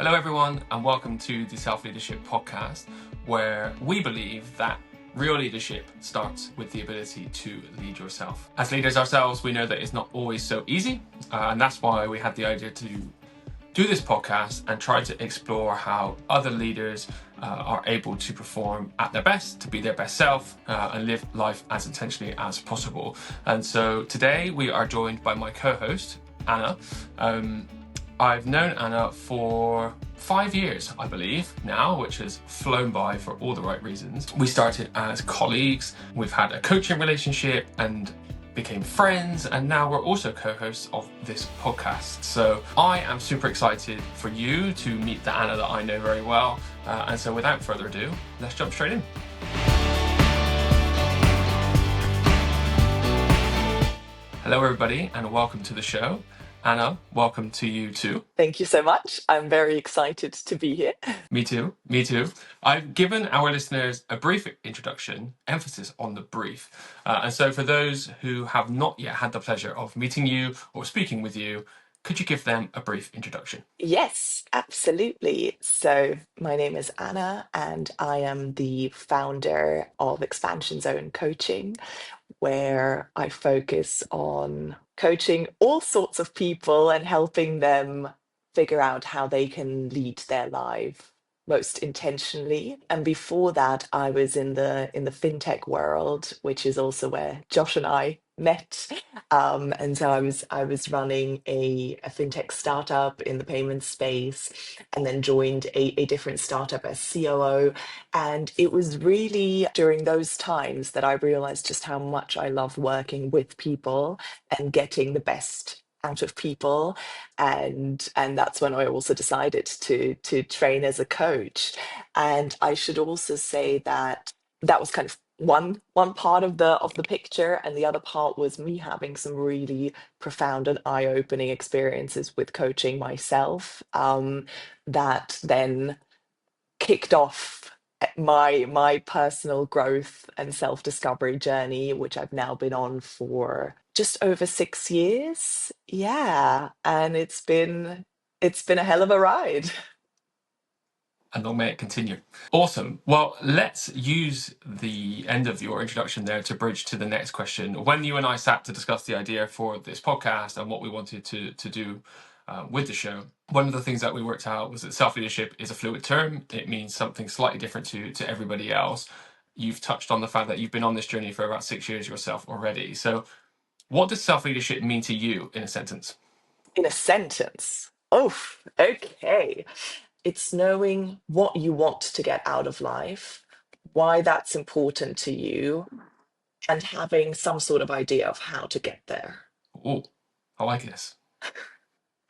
Hello, everyone, and welcome to the Self Leadership Podcast, where we believe that real leadership starts with the ability to lead yourself. As leaders ourselves, we know that it's not always so easy, and that's why we had the idea to do this podcast and try to explore how other leaders are able to perform at their best, to be their best self, and live life as intentionally as possible. And so today we are joined by my co-host, Anna. I've known Anna for 5 years, I believe, now, which has flown by for all the right reasons. We started as colleagues, we've had a coaching relationship and became friends, and now we're also co-hosts of this podcast. So I am super excited for you to meet the Anna that I know very well. And so without further ado, let's jump straight in. Hello, everybody, and welcome to the show. Anna, welcome to you too. Thank you so much. I'm very excited to be here. Me too. I've given our listeners a brief introduction, emphasis on the brief. And so for those who have not yet had the pleasure of meeting you or speaking with you, could you give them a brief introduction? Yes, absolutely. So, my name is Anna, and I am the founder of Expansion Zone Coaching, where I focus on coaching all sorts of people and helping them figure out how they can lead their life most intentionally. And before that, I was in the fintech world, which is also where Josh and I met. And so I was running a fintech startup in the payments space, and then joined a different startup as COO. And it was really during those times that I realized just how much I love working with people and getting the best out of people. And that's when I also decided to train as a coach. And I should also say that that was kind of one part of the picture, and the other part was me having some really profound and eye-opening experiences with coaching myself, that then kicked off my personal growth and self-discovery journey, which I've now been on for just over 6 years. Yeah, and it's been a hell of a ride. And long may it continue. Awesome. Well, let's use the end of your introduction there to bridge to the next question. When you and I sat to discuss the idea for this podcast and what we wanted to do with the show, one of the things that we worked out was that self-leadership is a fluid term. It means something slightly different to everybody else. You've touched on the fact that you've been on this journey for about 6 years yourself already. So what does self-leadership mean to you in a sentence? In a sentence. Oh, okay. It's knowing what you want to get out of life, why that's important to you, and having some sort of idea of how to get there. Oh, I like this.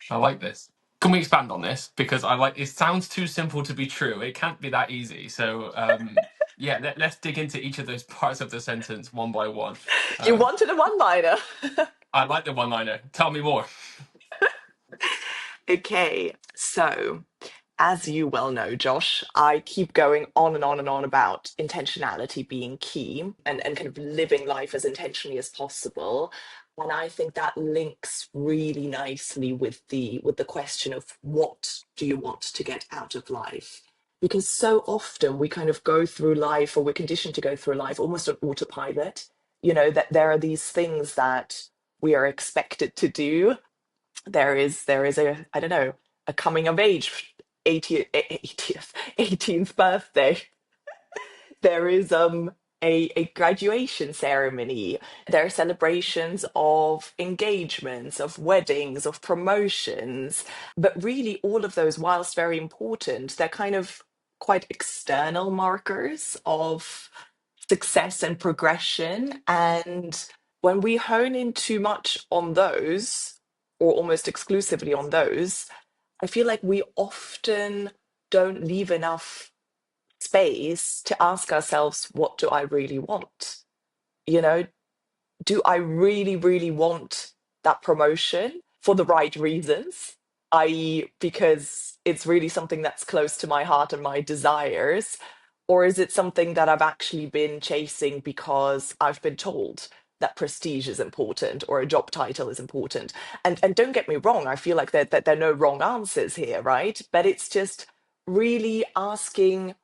I like this. Can we expand on this? Because it sounds too simple to be true. It can't be that easy. So yeah, let's dig into each of those parts of the sentence one by one. You wanted a one-liner. I like the one-liner. Tell me more. Okay, so as you well know, Josh, I keep going on and on and on about intentionality being key, and kind of living life as intentionally as possible. And I think that links really nicely with the question of what do you want to get out of life? Because so often we kind of go through life, or we're conditioned to go through life almost on autopilot, that there are these things that we are expected to do. There is a, I don't know, a coming of age 18th birthday. There is a graduation ceremony. There are celebrations of engagements, of weddings, of promotions. But really, all of those, whilst very important, they're kind of quite external markers of success and progression. And when we hone in too much on those, or almost exclusively on those, I feel like we often don't leave enough space to ask ourselves, what do I really want? You know, do I really, really want that promotion for the right reasons? I.e., because it's really something that's close to my heart and my desires? Or is it something that I've actually been chasing because I've been told that prestige is important or a job title is important. And don't get me wrong, I feel like that there are no wrong answers here, right? But it's just really asking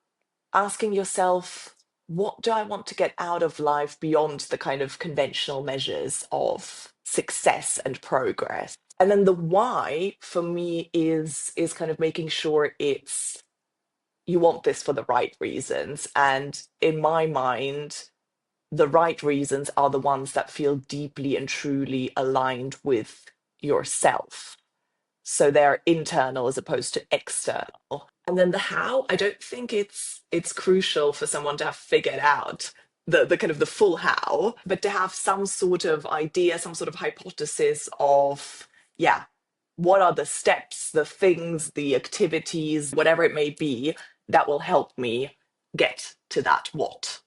yourself, what do I want to get out of life beyond the kind of conventional measures of success and progress? And then the why for me is kind of making sure it's you want this for the right reasons. And in my mind, the right reasons are the ones that feel deeply and truly aligned with yourself. So they're internal as opposed to external. And then the how, I don't think it's crucial for someone to have figured out the kind of the full how, but to have some sort of idea, some sort of hypothesis of, yeah, what are the steps, the things, the activities, whatever it may be, that will help me get to that what.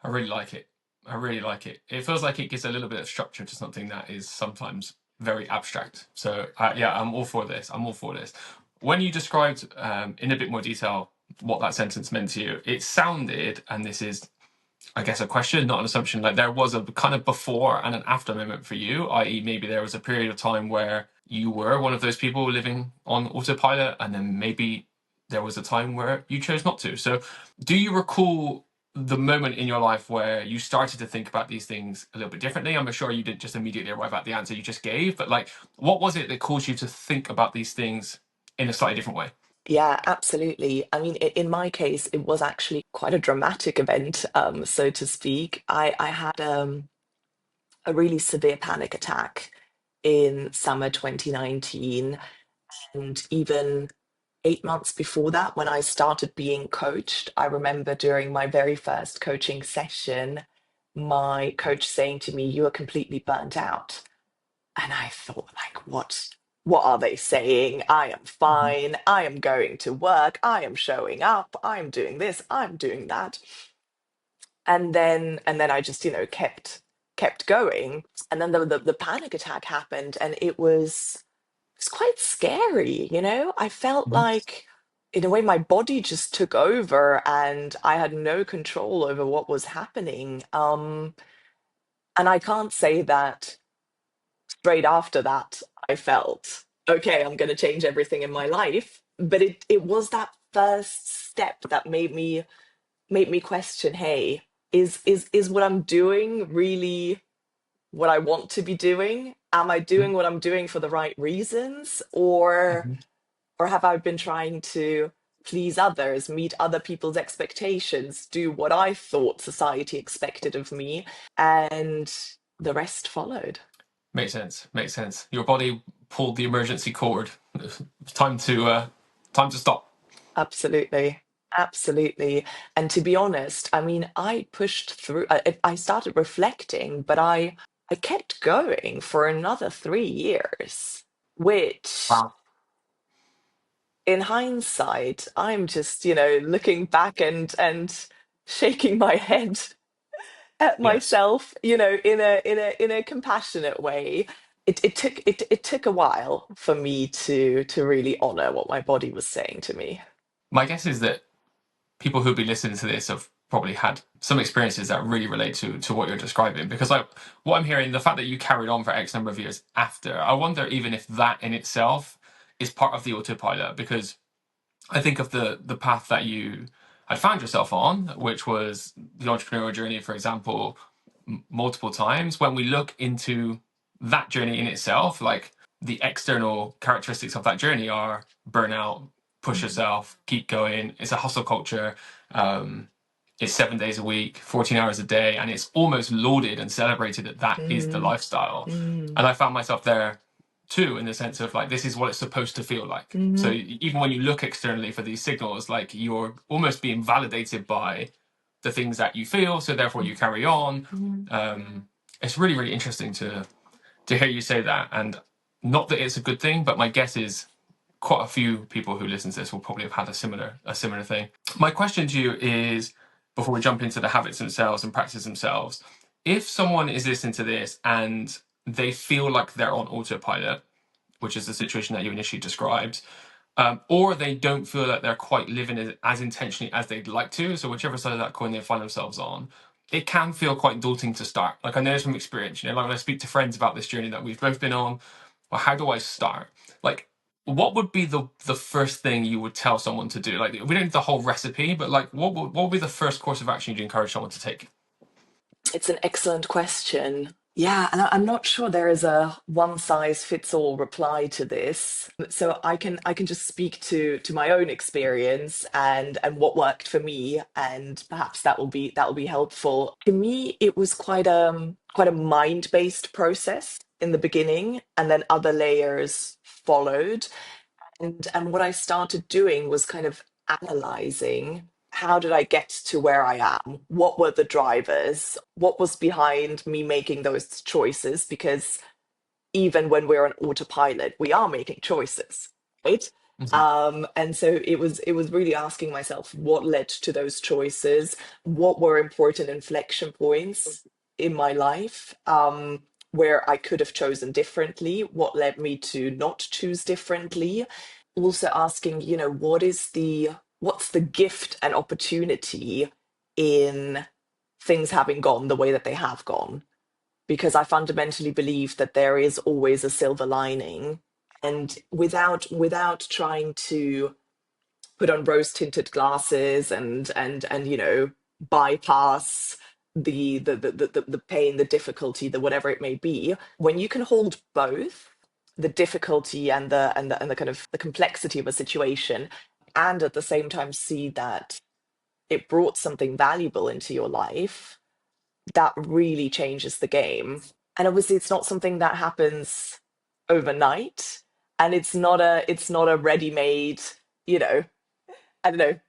I really like it. I really like it. It feels like it gives a little bit of structure to something that is sometimes very abstract. So yeah, I'm all for this. I'm all for this. When you described in a bit more detail what that sentence meant to you, it sounded, and this is, I guess, a question, not an assumption, like there was a kind of before and an after moment for you, i.e. maybe there was a period of time where you were one of those people living on autopilot, and then maybe there was a time where you chose not to. So do you recall the moment in your life where you started to think about these things a little bit differently? I'm sure you didn't just immediately arrive at the answer you just gave, but like, what was it that caused you to think about these things in a slightly different way? Yeah, absolutely. I mean, in my case, it was actually quite a dramatic event, so to speak. I had a really severe panic attack in summer 2019, and even 8 months before that, when I started being coached, I remember during my very first coaching session, my coach saying to me, "You are completely burnt out." And I thought, like, what are they saying? I am Mhm. fine. I am going to work. I am showing up. I'm doing this. I'm doing that. And then I just, kept going. And then the panic attack happened, and it's quite scary, I felt Mhm. like in a way my body just took over and I had no control over what was happening. And I can't say that straight after that, I felt, okay, I'm going to change everything in my life. But it was that first step that made me question, hey, is what I'm doing really what I want to be doing? Am I doing what I'm doing for the right reasons? Mhm. Or have I been trying to please others, meet other people's expectations, do what I thought society expected of me? And the rest followed. Makes sense. Makes sense. Your body pulled the emergency cord. It's time to stop. Absolutely. Absolutely. And to be honest, I mean, I pushed through, I started reflecting, but I kept going for another 3 years, which Wow. in hindsight, I'm just, looking back and shaking my head at Yes. myself, in a compassionate way. It took a while for me to really honor what my body was saying to me. My guess is that people who'll be listening to this have probably had some experiences that really relate to what you're describing. Because like what I'm hearing, the fact that you carried on for X number of years after, I wonder even if that in itself is part of the autopilot. Because I think of the path that you had found yourself on, which was the entrepreneurial journey, for example, multiple times. When we look into that journey in itself, like the external characteristics of that journey are burnout, push Mhm. yourself, keep going. It's a hustle culture. Um, it's 7 days a week, 14 hours a day, and it's almost lauded and celebrated that that is the Mm, lifestyle. mm, And I found myself there too, in the sense of like, this is what it's supposed to feel like. So mhm, even when you look externally for these signals, like you're almost being validated by the things that you feel, so therefore you carry on. mhm. It's really, really interesting to hear you say that. And not that it's a good thing, but my guess is quite a few people who listen to this will probably have had a similar thing. My question to you is, before we jump into the habits themselves and practices themselves, if someone is listening to this and they feel like they're on autopilot, which is the situation that you initially described, or they don't feel like they're quite living as intentionally as they'd like to, so whichever side of that coin they find themselves on, it can feel quite daunting to start. Like I know from experience, like when I speak to friends about this journey that we've both been on, well, how do I start? Like, what would be the first thing you would tell someone to do? Like, we don't need the whole recipe, but like, what would be the first course of action you'd encourage someone to take? It's an excellent question. Yeah, and I'm not sure there is a one size fits all reply to this. So I can just speak to my own experience and what worked for me, and perhaps that will be helpful. To me, it was quite a mind-based process in the beginning, and then other layers followed. And what I started doing was kind of analyzing, how did I get to where I am? What were the drivers? What was behind me making those choices? Because even when we're on autopilot, we are making choices, right? Mhm. And so it was really asking myself what led to those choices, what were important inflection points in my life, where I could have chosen differently, what led me to not choose differently. Also asking, what's the gift and opportunity in things having gone the way that they have gone, because I fundamentally believe that there is always a silver lining. And without trying to put on rose tinted glasses and bypass the pain, the difficulty, the whatever it may be, when you can hold both the difficulty and the kind of the complexity of a situation, and at the same time see that it brought something valuable into your life, that really changes the game. And obviously it's not something that happens overnight, and it's not a ready-made, you know, I don't know,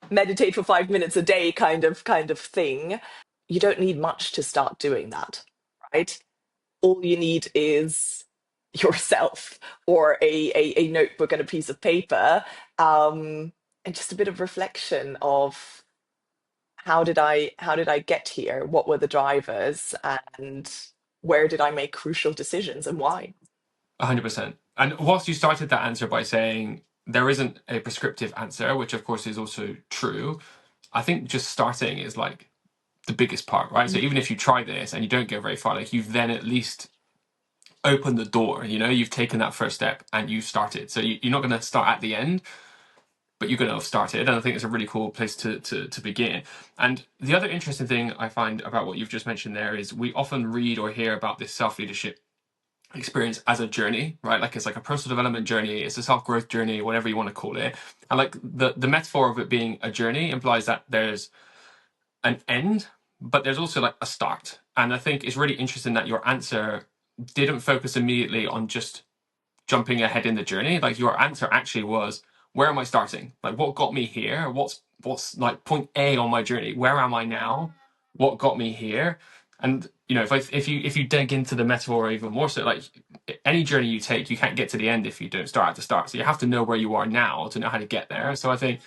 meditate for 5 minutes a day kind of thing. You don't need much to start doing that, right? All you need is yourself, or a notebook and a piece of paper, and just a bit of reflection of, how did I get here? What were the drivers, and where did I make crucial decisions, and why? 100%. And whilst you started that answer by saying there isn't a prescriptive answer, which of course is also true, I think just starting is like the biggest part, right? So even if you try this and you don't go very far, like you've then at least opened the door, you've taken that first step and you started. So you're not going to start at the end, but you're going to have started. And I think it's a really cool place to begin. And the other interesting thing I find about what you've just mentioned there is we often read or hear about this self-leadership experience as a journey, right? Like it's like a personal development journey, it's a self-growth journey, whatever you want to call it. And like the metaphor of it being a journey implies that there's an end, but there's also like a start. And I think it's really interesting that your answer didn't focus immediately on just jumping ahead in the journey. Like your answer actually was, where am I starting? Like what got me here? What's like point A on my journey? Where am I now? What got me here? And if you dig into the metaphor even more, so like any journey you take, you can't get to the end if you don't start at the start. So you have to know where you are now to know how to get there. So I think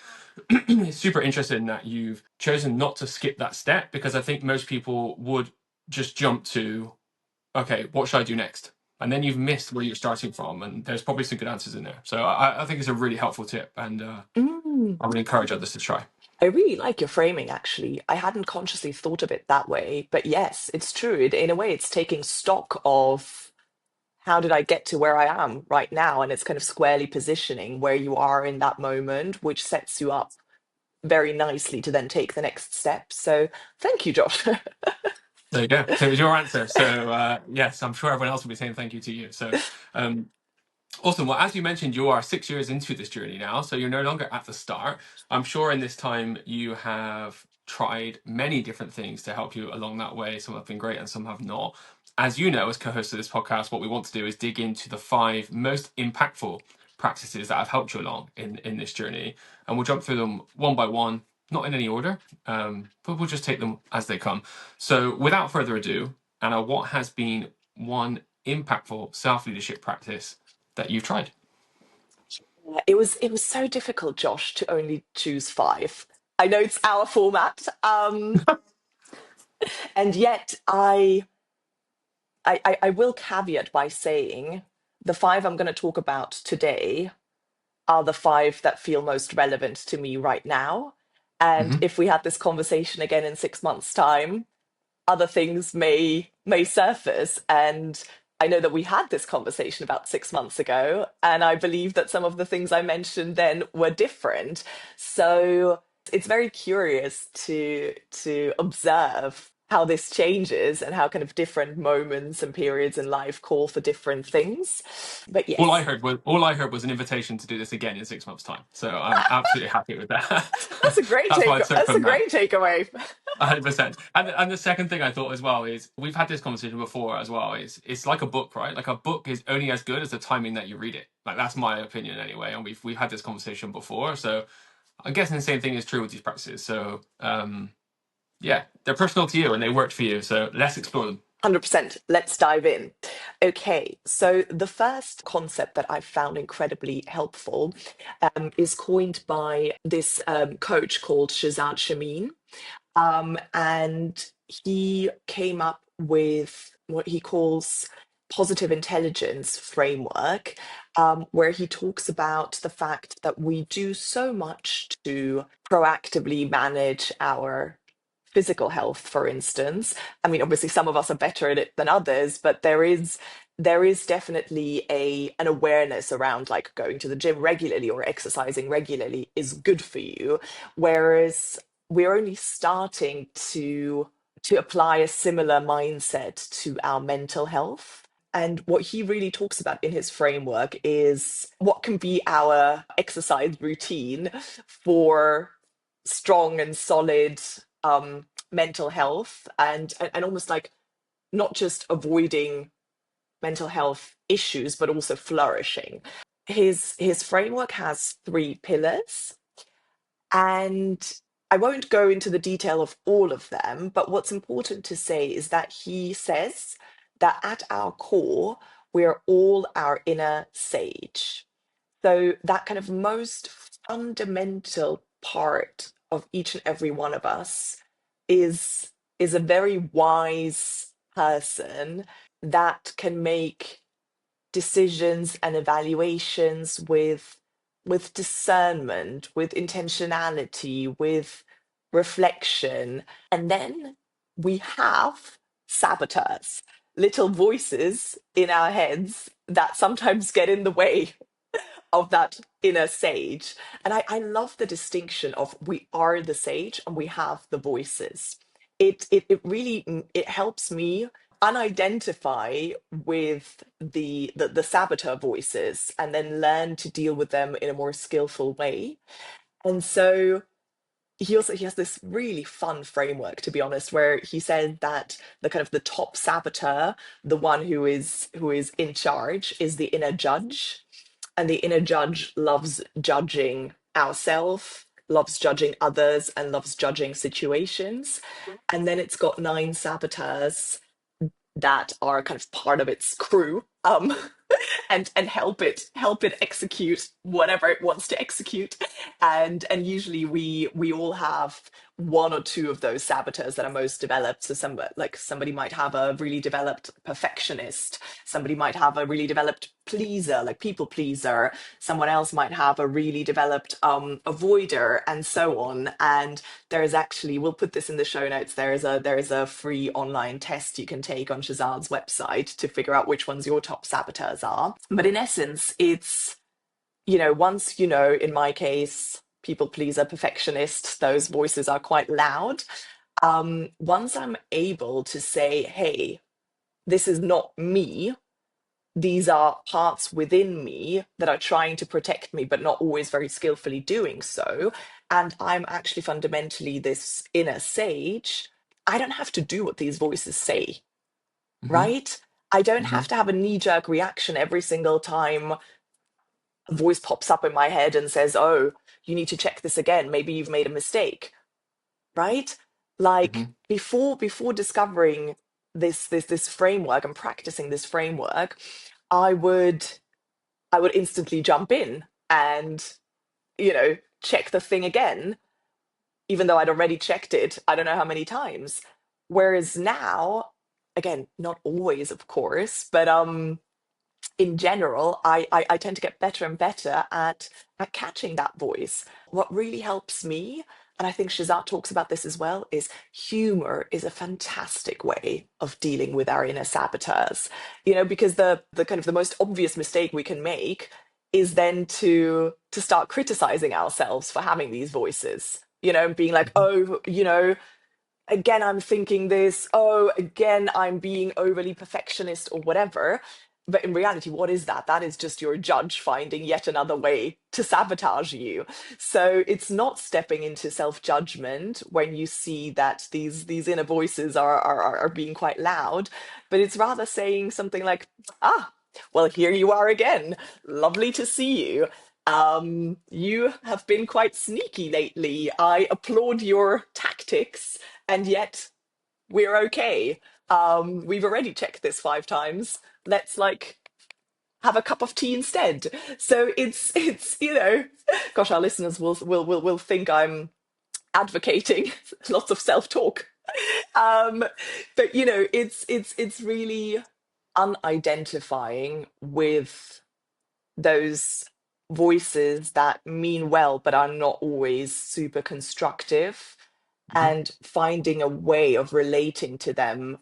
it's super interesting that you've chosen not to skip that step, because I think most people would just jump to, okay, what should I do next? And then you've missed where you're starting from, and there's probably some good answers in there. So I think it's a really helpful tip, and Mm. I would encourage others to try. I really like your framing, actually. I hadn't consciously thought of it that way, but yes, it's true. In a way, it's taking stock of, how did I get to where I am right now? And it's kind of squarely positioning where you are in that moment, which sets you up very nicely to then take the next step. So thank you, Josh. There you go. So it was your answer. So yes, I'm sure everyone else will be saying thank you to you. So um, awesome. Well, as you mentioned, you are 6 years into this journey now, so you're no longer at the start. I'm sure in this time you have tried many different things to help you along that way. Some have been great and some have not. As you know, as co-host of this podcast, what we want to do is dig into the 5 most impactful practices that have helped you along in this journey. And we'll jump through them one by one, not in any order, but we'll just take them as they come. So without further ado, Anna, what has been one impactful self-leadership practice that you've tried? It was so difficult, Josh, to only choose five. I know it's our format, and yet I will caveat by saying the five I'm going to talk about today are the five that feel most relevant to me right now. And Hmm. if we had this conversation again in 6 months' time, other things may surface. And I know that we had this conversation about 6 months ago, and I believe that some of the things I mentioned then were different. So it's very curious to observe how this changes and how kind of different moments and periods in life call for different things. But yes, All I heard was an invitation to do this again in 6 months' time. So I'm absolutely happy with that. that's a great That's what I took that's a from that. great takeaway. 100%. And the second thing I thought as well is we've had this conversation before as well. Is it's like a book, right? Like a book is only as good as the timing that you read it. Like that's my opinion anyway. And we've had this conversation before. So I'm guessing the same thing is true with these practices. So yeah, they're personal to you and they worked for you. So let's explore them. 100%. Let's dive in. Okay, so the first concept that I found incredibly helpful is coined by this coach called Shazad Shamin. And he came up with what he calls positive intelligence framework, where he talks about the fact that we do so much to proactively manage our physical health, for instance. I mean, obviously some of us are better at it than others, but there is definitely a an awareness around like going to the gym regularly or exercising regularly is good for you, whereas we're only starting to apply a similar mindset to our mental health. And what he really talks about in his framework is what can be our exercise routine for strong and solid mental health, and almost like not just avoiding mental health issues but also flourishing. His framework has 3 pillars, and I won't go into the detail of all of them, but what's important to say is that he says that at our core, we're all our inner sage. So that kind of most fundamental part of each and every one of us is is a very wise person that can make decisions and evaluations with discernment, with intentionality, with reflection. And then we have saboteurs, little voices in our heads that sometimes get in the way of that inner sage. And I love the distinction of we are the sage and we have the voices. It really it helps me unidentify with the saboteur voices and then learn to deal with them in a more skillful way. And so he has this really fun framework, to be honest, where he said that the kind of the top saboteur, the one who is in charge, is the inner judge, and the inner judge loves judging ourselves, loves judging others, and loves judging situations. And then it's got 9 saboteurs that are kind of part of its crew, and help it execute whatever it wants to execute. And usually we all have one or two of those saboteurs that are most developed. So somebody might have a really developed perfectionist, somebody might have a really developed pleaser, like people pleaser, someone else might have a really developed avoider, and so on. And there is actually, we'll put this in the show notes, there is a free online test you can take on Shazad's website to figure out which ones your top saboteurs are. But in essence, it's, once, in my case, people pleaser, perfectionist, those voices are quite loud. Once I'm able to say, hey, this is not me, these are parts within me that are trying to protect me, but not always very skillfully doing so. And I'm actually fundamentally this inner sage. I don't have to do what these voices say, Hmm. right? I don't Hmm. have to have a knee jerk reaction every single time a voice pops up in my head and says, oh, you need to check this again. Maybe you've made a mistake, right? Like Hmm. before discovering this framework and practicing this framework, I would I would instantly jump in and, check the thing again, even though I'd already checked it, I don't know how many times. Whereas now, again, not always, of course, but in general, I tend to get better and better at catching that voice. What really helps me, and I think Shazad talks about this as well, is humor is a fantastic way of dealing with our inner saboteurs. Because the kind of the most obvious mistake we can make is then to start criticizing ourselves for having these voices, and being like, Mhm. oh, again I'm thinking this, oh, again I'm being overly perfectionist or whatever. But in reality, what is that? That is just your judge finding yet another way to sabotage you. So it's not stepping into self-judgment when you see that these inner voices are being quite loud, but it's rather saying something like, ah, well, here you are again. Lovely to see you. You have been quite sneaky lately. I applaud your tactics, and yet we're okay. We've already checked this 5 times. Let's like have a cup of tea instead. So it's gosh, our listeners will think I'm advocating lots of self-talk. Um, but it's really unidentifying with those voices that mean well but are not always super constructive, Mhm. and finding a way of relating to them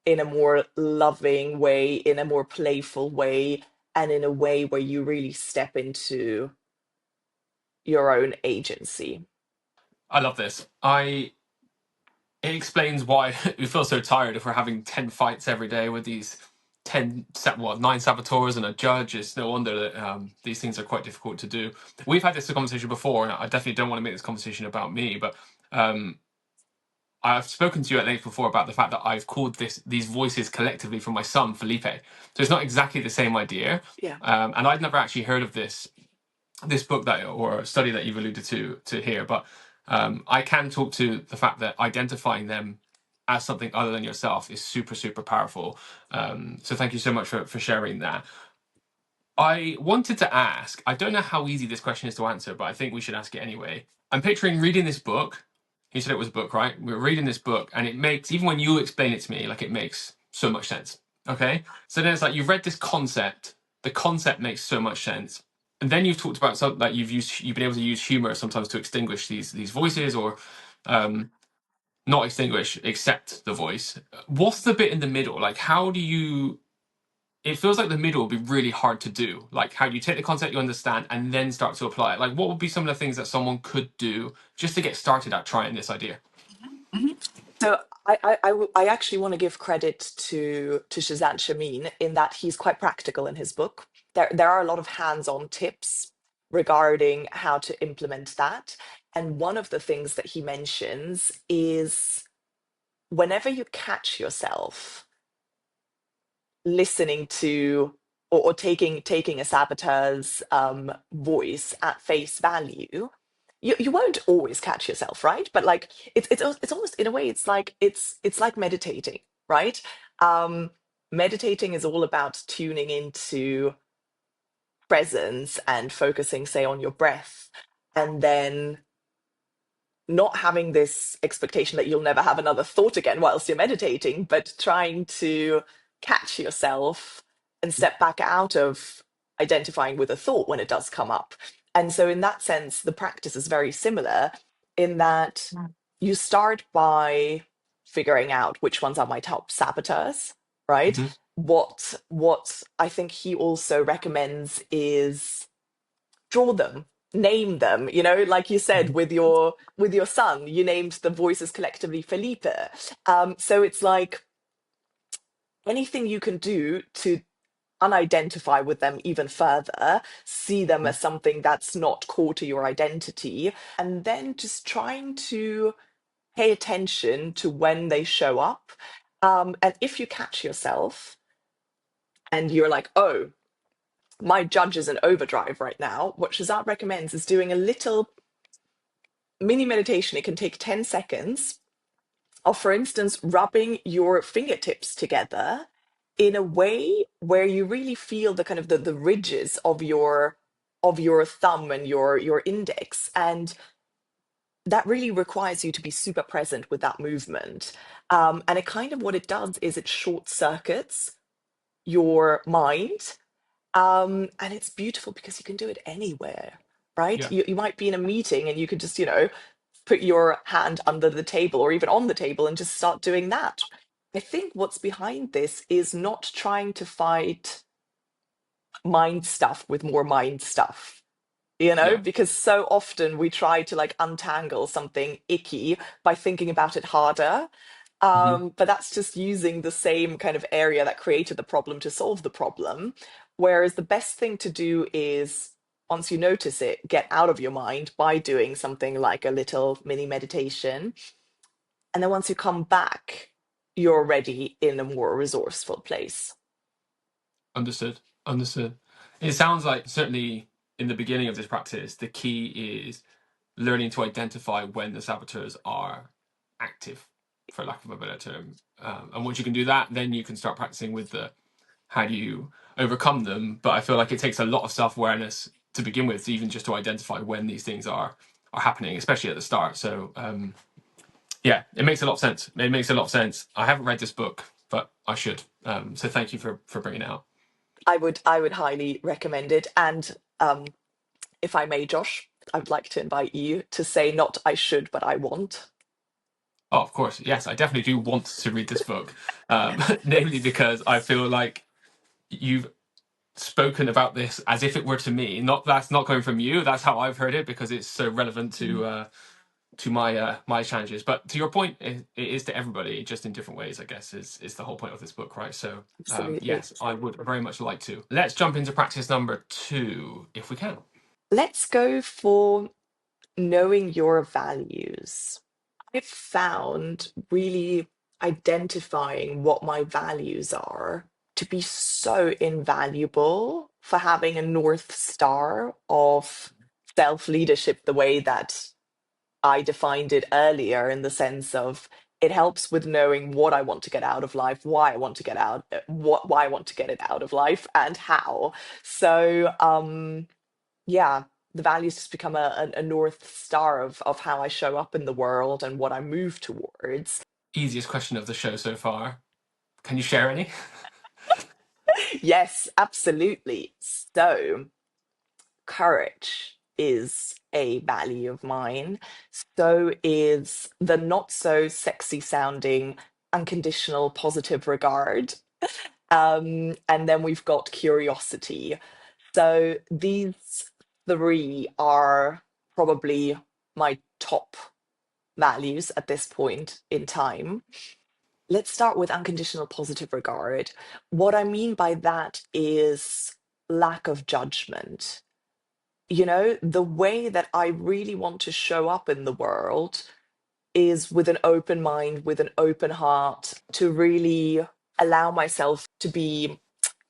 in a more loving way, in a more playful way, and in a way where you really step into your own agency. I love this. It explains why we feel so tired if we're having 10 fights every day with these 9 saboteurs and a judge. It's no wonder that these things are quite difficult to do. We've had this conversation before, and I definitely don't want to make this conversation about me, but um, I've spoken to you at length before about the fact that I've called these voices collectively from my son Felipe. So it's not exactly the same idea, Yeah. and I'd never actually heard of this book that or study that you've alluded to here, but I can talk to the fact that identifying them as something other than yourself is super super powerful. So thank you so much for sharing that. I wanted to ask, I don't know how easy this question is to answer, but I think we should ask it anyway. I'm picturing reading this book. You said it was a book, right? We're reading this book, and it makes, even when you explain it to me, like it makes so much sense. Okay? So then it's like you've read this concept, the concept makes so much sense. And then you've talked about something like you've been able to use humor sometimes to extinguish these voices, or um, not extinguish, accept the voice. What's the bit in the middle? Like, how do you, it feels like the middle would be really hard to do. Like, how do you take the concept you understand and then start to apply it? Like, what would be some of the things that someone could do just to get started at trying this idea? Mhm. So I actually want to give credit to Shazad Shamin in that he's quite practical in his book. There are a lot of hands-on tips regarding how to implement that. And one of the things that he mentions is whenever you catch yourself listening to or taking a saboteur's voice at face value, you won't always catch yourself, right? But like it's almost in a way it's like meditating, right? Um, Meditating is all about tuning into presence and focusing, say, on your breath, and then not having this expectation that you'll never have another thought again whilst you're meditating, but trying to catch yourself and step back out of identifying with a thought when it does come up. And so, in that sense, the practice is very similar in that you start by figuring out which ones are my top saboteurs, right? Hmm. What I think he also recommends is draw them, name them, like you said with your son, you named the voices collectively Felipe. So it's like anything you can do to unidentify with them even further, see them as something that's not core to your identity, and then just trying to pay attention to when they show up. And if you catch yourself and you're like, oh, my judge is in overdrive right now, what Shazad recommends is doing a little mini meditation. It can take 10 seconds of, for instance, rubbing your fingertips together in a way where you really feel the kind of the ridges of your thumb and your index. And that really requires you to be super present with that movement. And it kind of what it does is it short circuits your mind. And it's beautiful because you can do it anywhere, right? Yeah. You might be in a meeting and you could just, put your hand under the table or even on the table and just start doing that. I think what's behind this is not trying to fight mind stuff with more mind stuff, Yeah. because so often we try to like untangle something icky by thinking about it harder. Hmm. But that's just using the same kind of area that created the problem to solve the problem. Whereas the best thing to do is, once you notice it, get out of your mind by doing something like a little mini meditation. And then once you come back, you're already in a more resourceful place. Understood. Understood. It sounds like certainly in the beginning of this practice, the key is learning to identify when the saboteurs are active, for lack of a better term. And once you can do that, then you can start practicing with the how do you overcome them. But I feel like it takes a lot of self-awareness to begin with, even just to identify when these things are happening, especially at the start. So yeah, it makes a lot of sense. It makes a lot of sense. I haven't read this book, but I should. So thank you for bringing it out. I would highly recommend it. And if I may, Josh, I would like to invite you to say not I should, but I want. Oh, of course. Yes, I definitely do want to read this book, namely because I feel like you've spoken about this as if it were to me. Not that's not coming from you. That's how I've heard it because it's so relevant to my my challenges. But to your point, it is to everybody, just in different ways. I guess is the whole point of this book, right? So Absolutely. yes, I would very much like to. Let's jump into practice number 2, if we can. Let's go for knowing your values. I've found really identifying what my values are to be so invaluable for having a North Star of self leadership, the way that I defined it earlier, in the sense of it helps with knowing what I want to get out of life, why I want to get out, why I want to get it out of life, and how. So, yeah, the values just become a North Star of how I show up in the world and what I move towards. Easiest question of the show so far. Can you share any? Yes, absolutely. So, courage is a value of mine. So is the not so sexy sounding unconditional positive regard. And then we've got curiosity. So these three are probably my top values at this point in time. Let's start with unconditional positive regard. What I mean by that is lack of judgment. The way that I really want to show up in the world is with an open mind, with an open heart, to really allow myself to be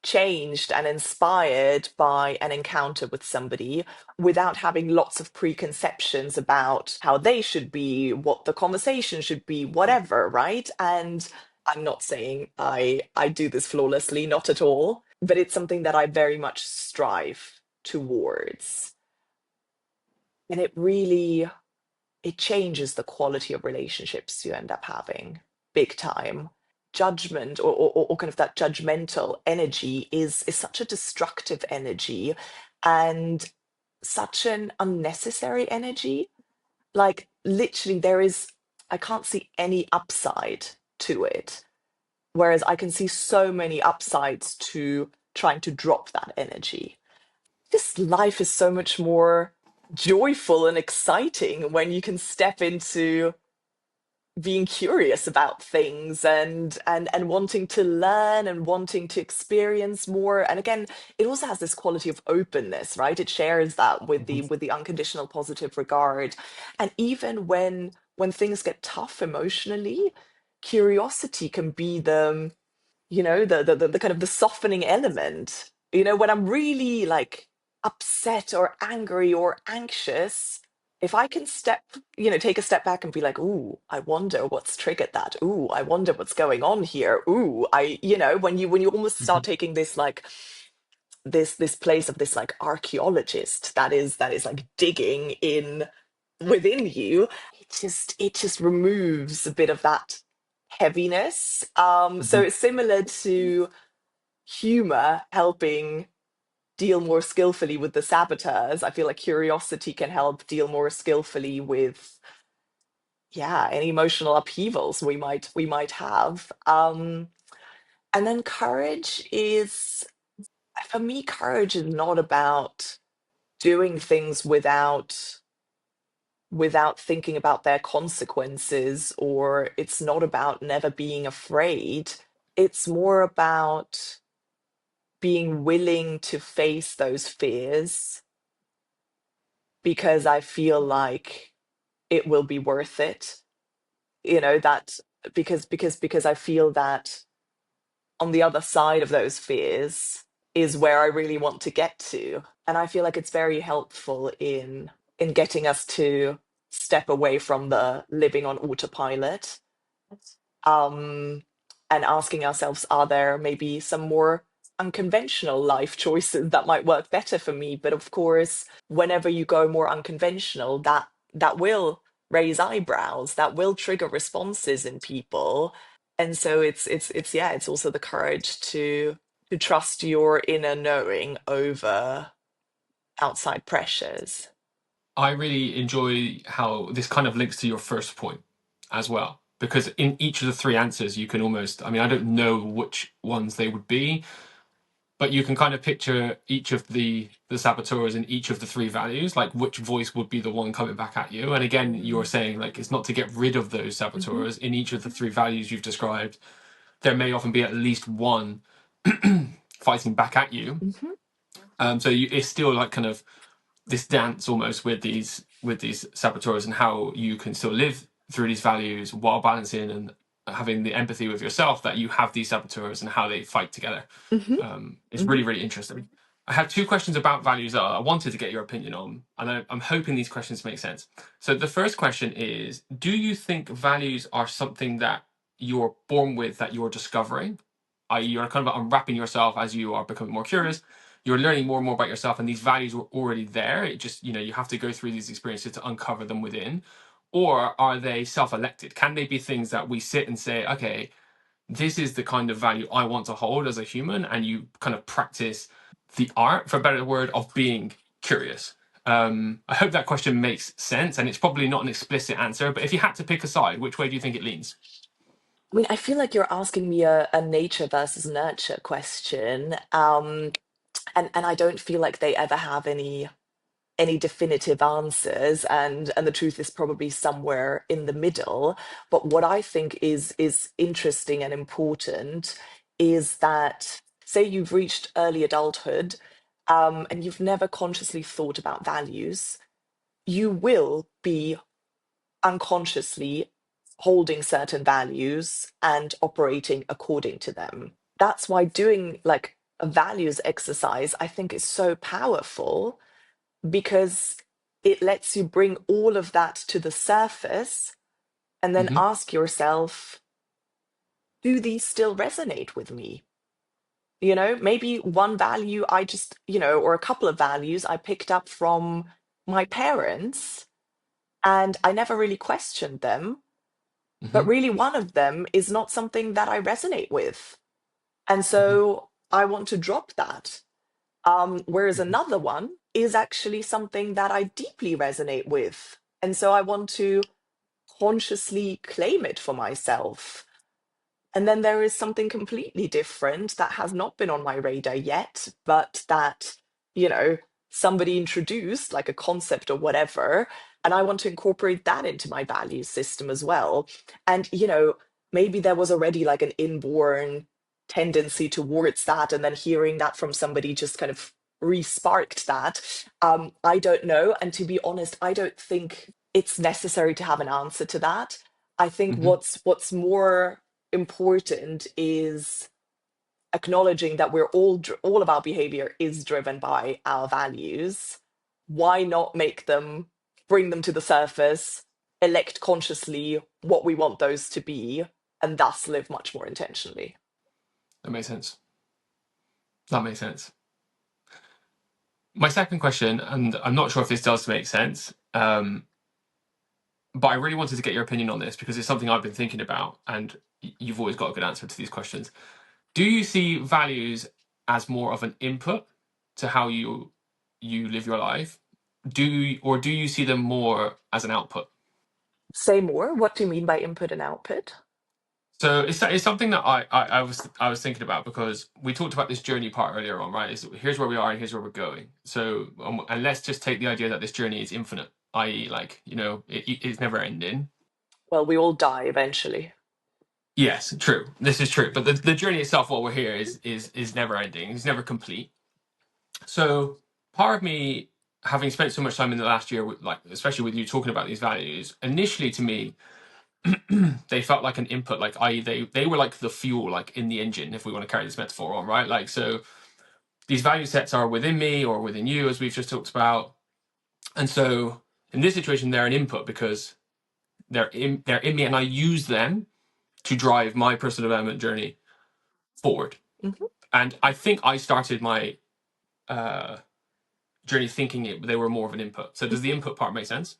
changed and inspired by an encounter with somebody without having lots of preconceptions about how they should be, what the conversation should be, whatever, right? And I'm not saying I do this flawlessly, not at all, but it's something that I very much strive towards. And it changes the quality of relationships you end up having big time. Judgment, or kind of that judgmental energy is such a destructive energy and such an unnecessary energy. Like literally I can't see any upside to it. Whereas I can see so many upsides to trying to drop that energy. This life is so much more joyful and exciting when you can step into being curious about things and wanting to learn and wanting to experience more. And again, it also has this quality of openness, right? It shares that with Mhm. the unconditional positive regard. And even when things get tough emotionally, curiosity can be the kind of the softening element. When I'm really like upset or angry or anxious, if I can take a step back and be like, ooh, I wonder what's triggered that. Ooh, I wonder what's going on here. Ooh, when you almost start Mhm. taking this like this place of this like archaeologist that is like digging in within you, it just removes a bit of that heaviness. So Mhm. it's similar to humor helping deal more skillfully with the saboteurs. I feel like curiosity can help deal more skillfully with yeah, any emotional upheavals we might have. And then courage is, for me, courage is not about doing things without thinking about their consequences, or it's not about never being afraid. It's more about being willing to face those fears because I feel like it will be worth it. That because I feel that on the other side of those fears is where I really want to get to. And I feel like it's very helpful in getting us to step away from the living on autopilot, um, and asking ourselves, are there maybe some more unconventional life choices that might work better for me? But of course, whenever you go more unconventional, that will raise eyebrows, that will trigger responses in people. And so it's yeah, it's also the courage to trust your inner knowing over outside pressures. I really enjoy how this kind of links to your first point as well, because in each of the three answers, you can almost, I mean, I don't know which ones they would be, but you can kind of picture each of the saboteurs in each of the three values, like which voice would be the one coming back at you. And again, you're Mm. saying like it's not to get rid of those Mhm. saboteurs in each of the three values you've described. There may often be at least one fighting back at you. Mhm. It's still like kind of this dance almost with these saboteurs, and how you can still live through these values while balancing and having the empathy with yourself that you have these saboteurs and how they fight together. Mhm. It's Mhm. really, really interesting. I have two questions about values that I wanted to get your opinion on, and I'm hoping these questions make sense. So the first question is, do you think values are something that you're born with, that you're discovering, i.e. you're kind of unwrapping yourself as you are becoming more curious, you're learning more and more about yourself, and these values were already there, it just, you have to go through these experiences to uncover them within? Or are they self-elected? Can they be things that we sit and say, okay, this is the kind of value I want to hold as a human, and you kind of practice the art, for a better word, of being curious? I hope that question makes sense, and it's probably not an explicit answer, but if you had to pick a side, which way do you think it leans? I mean, I feel like you're asking me a nature versus nurture question, and I don't feel like they ever have any definitive answers, and the truth is probably somewhere in the middle. But what I think is interesting and important is that, say you've reached early adulthood, and you've never consciously thought about values, you will be unconsciously holding certain values and operating according to them. That's why doing like a values exercise, I think, is so powerful, because it lets you bring all of that to the surface and then Hmm. ask yourself, do these still resonate with me? Maybe one value I just, or a couple of values I picked up from my parents and I never really questioned them. But Hmm. really, one of them is not something that I resonate with. And Hmm. so I want to drop that. Whereas Hmm. another one is actually something that I deeply resonate with. And so I want to consciously claim it for myself. And then there is something completely different that has not been on my radar yet, but that, you know, somebody introduced, like a concept or whatever. And I want to incorporate that into my value system as well. And, maybe there was already like an inborn tendency towards that. And then hearing that from somebody just kind of re-sparked that. I don't know. And to be honest, I don't think it's necessary to have an answer to that. I think Hmm. what's more important is acknowledging that all of our behavior is driven by our values. Why not bring them to the surface, elect consciously what we want those to be, and thus live much more intentionally? That makes sense. That makes sense. My second question, and I'm not sure if this does make sense, but I really wanted to get your opinion on this because it's something I've been thinking about, and you've always got a good answer to these questions. Do you see values as more of an input to how you live your life? Or do you see them more as an output? Say more. What do you mean by input and output? So it's something that I was thinking about because we talked about this journey part earlier on, right? Here's where we are and here's where we're going. So and let's just take the idea that this journey is infinite, i.e., like it's never ending. Well, we all die eventually. Yes, true. This is true. But the journey itself, while we're here, is never ending. It's never complete. So part of me, having spent so much time in the last year, with, like especially with you talking about these values, initially to me, they felt like an input, like i.e. they were like the fuel, like in the engine, if we want to carry this metaphor on, right? Like so these value sets are within me or within you, as we've just talked about. And so in this situation, they're an input because they're in me and I use them to drive my personal development journey forward. Hmm. And I think I started my uh, journey thinking they were more of an input. So does the input part make sense?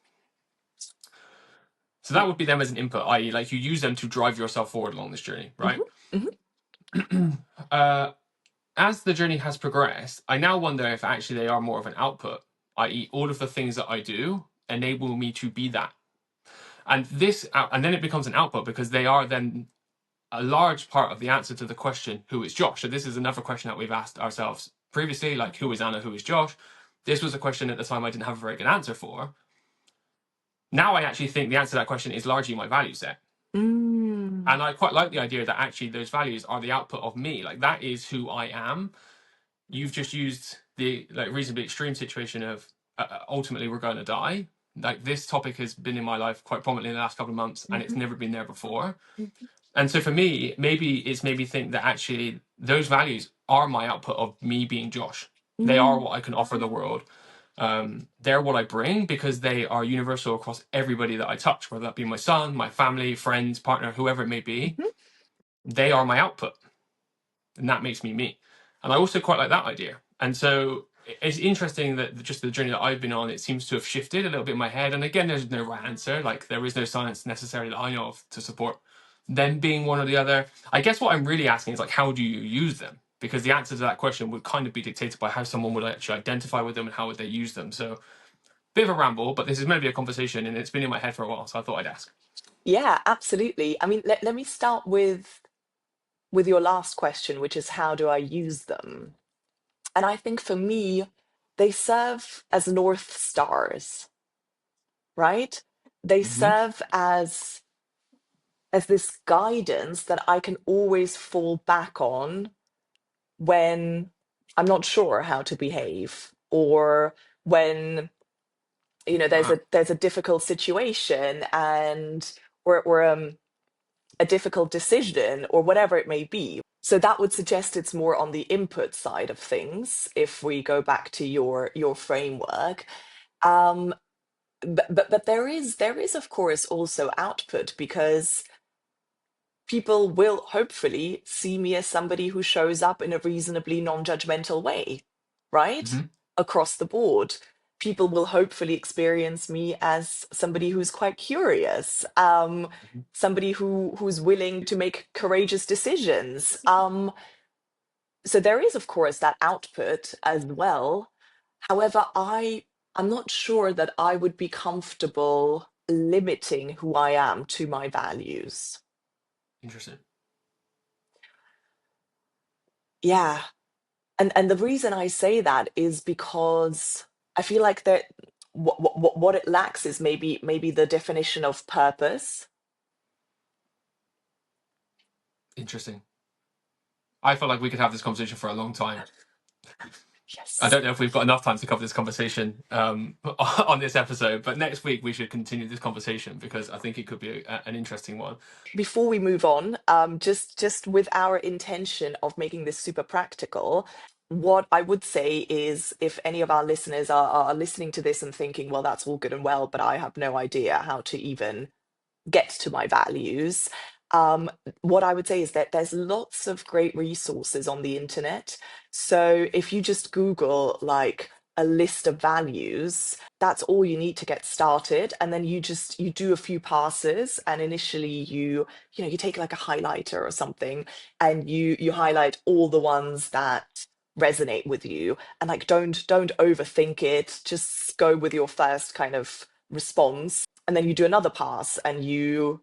So that would be them as an input, i.e., like you use them to drive yourself forward along this journey, right? Hmm. Hmm. uh, as the journey has progressed, I now wonder if actually they are more of an output, i.e., all of the things that I do enable me to be that. And then it becomes an output because they are then a large part of the answer to the question, who is Josh? So this is another question that we've asked ourselves previously, like who is Anna, who is Josh? This was a question at the time I didn't have a very good answer for. Now I actually think the answer to that question is largely my value set. Mm. And I quite like the idea that actually those values are the output of me. Like that is who I am. You've just used the like reasonably extreme situation of ultimately we're going to die. Like this topic has been in my life quite prominently in the last couple of months, and it's Mhm. never been there before. Mhm. And so for me, maybe it's made me think that actually those values are my output of me being Josh. They are Mm. what I can offer the world. They're what I bring because they are universal across everybody that I touch, whether that be my son, my family, friends, partner, whoever it may be. Mhm. They are my output, and that makes me me. And I also quite like that idea. And so it's interesting that just the journey that I've been on, it seems to have shifted a little bit in my head. And again, there's no right answer. Like there is no science necessarily that I know of to support them being one or the other. I guess what I'm really asking is like, how do you use them? Because the answer to that question would kind of be dictated by how someone would actually identify with them and how would they use them. So bit of a ramble, but this is maybe a conversation and it's been in my head for a while, so I thought I'd ask. Yeah, absolutely. I mean, let me start with your last question, which is how do I use them? And I think for me, they serve as North Stars, right? They Mm-hmm. serve as this guidance that I can always fall back on when I'm not sure how to behave, or when there's a difficult situation, and or a difficult decision, or whatever it may be. So that would suggest it's more on the input side of things if we go back to your framework. um but there is of course also output, because people will hopefully see me as somebody who shows up in a reasonably non-judgmental way, right? Mm-hmm. Across the board. People will hopefully experience me as somebody who's quite curious, somebody who's willing to make courageous decisions. So there is, of course, that output as well. However, I'm not sure that I would be comfortable limiting who I am to my values. Interesting. Yeah. And the reason I say that is because I feel like that what it lacks is maybe the definition of purpose. Interesting. I feel like we could have this conversation for a long time. I Yes. don't know if we've got enough time to cover this conversation on this episode, but next week we should continue this conversation because I think it could be an interesting one. Before we move on, just with our intention of making this super practical, what I would say is, if any of our listeners are listening to this and thinking, well, that's all good and well, but I have no idea how to even get to my values. What I would say is that there's lots of great resources on the internet. So if you just Google like a list of values, that's all you need to get started. And then you do a few passes, and initially you take like a highlighter or something, and you highlight all the ones that resonate with you, and like don't overthink it, just go with your first kind of response. and then you do another pass, and you,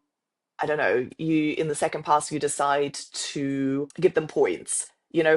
I don't know, you in the second pass you decide to give them points.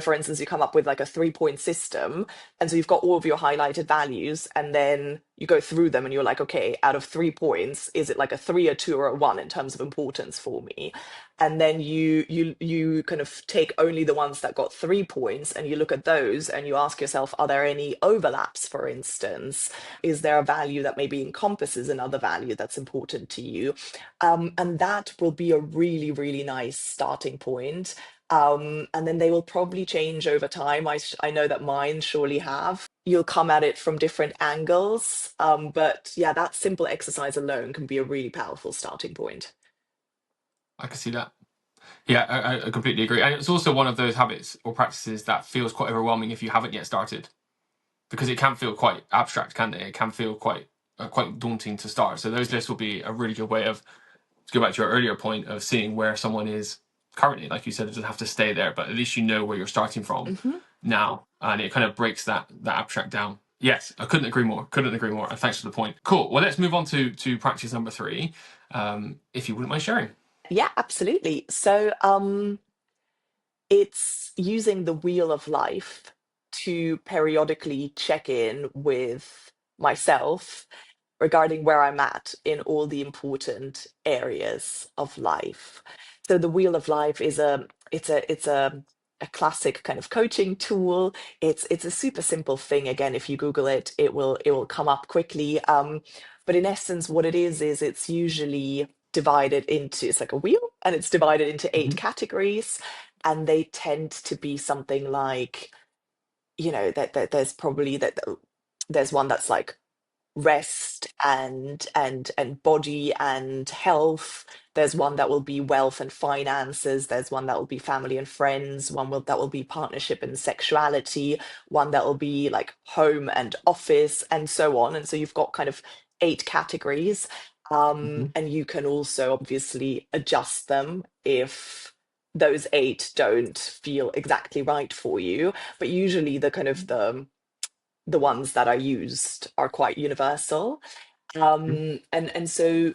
For instance, you come up with like a 3 point system, and so you've got all of your highlighted values, and then you go through them, and you're like, okay, out of 3 points, is it like a three, a two, or a one in terms of importance for me? And then you kind of take only the ones that got 3 points, and you look at those, and you ask yourself, are there any overlaps, for instance? Is there a value that maybe encompasses another value that's important to you? And that will be a really, really nice starting point. And then they will probably change over time. I know that mine surely have. You'll come at it from different angles. But yeah, that simple exercise alone can be a really powerful starting point. I can see that. Yeah, I completely agree. And it's also one of those habits or practices that feels quite overwhelming if you haven't yet started, because it can feel quite abstract, can't it? It can feel quite daunting to start. So those lists will be a really good way of, to go back to your earlier point, of seeing where someone is currently. Like you said, it doesn't have to stay there, but at least you know where you're starting from now, and it kind of breaks that abstract down. Yes, I couldn't agree more. Couldn't agree more. And thanks for the point. Cool. Well, let's move on to practice number 3, if you wouldn't mind sharing. Yeah, absolutely. So it's using the wheel of life to periodically check in with myself regarding where I'm at in all the important areas of life. So the wheel of life is a classic kind of coaching tool. It's a super simple thing. Again, if you Google it, it will come up quickly. But in essence, what it is it's usually divided into, it's like a wheel, and it's divided into 8 categories, and they tend to be something like, that there's probably that there's one that's like rest and body and health. There's one that will be wealth and finances. There's one that will be family and friends. That will be partnership and sexuality. One that will be like home and office, and so on. And so you've got kind of 8 categories. And you can also obviously adjust them if those 8 don't feel exactly right for you. But usually the kind of the ones that are used are quite universal. And so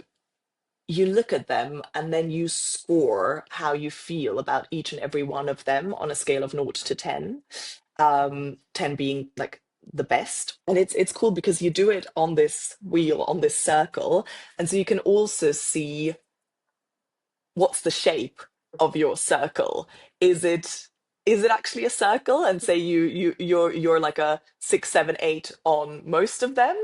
you look at them, and then you score how you feel about each and every one of them on a scale of 0 to 10. 10 being like the best. And it's cool because you do it on this wheel, on this circle. And so you can also see what's the shape of your circle. Is it actually a circle, and say you're like a 6, 7, 8 on most of them?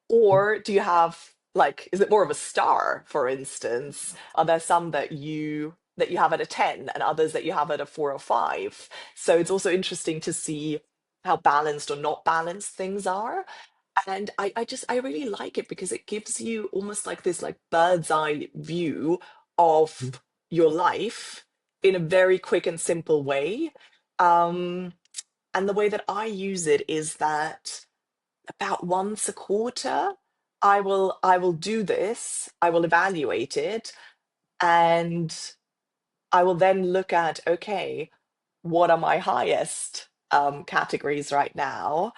Or do you have, like, is it more of a star, for instance? Are there some that you have at a 10, and others that you have at a 4 or 5? So it's also interesting to see how balanced or not balanced things are. And I really like it because it gives you almost like this like bird's eye view of your life in a very quick and simple way. Um, and the way that I use it is that about once a quarter, I will do this, I will evaluate it, and I will then look at, okay, what are my highest categories right now?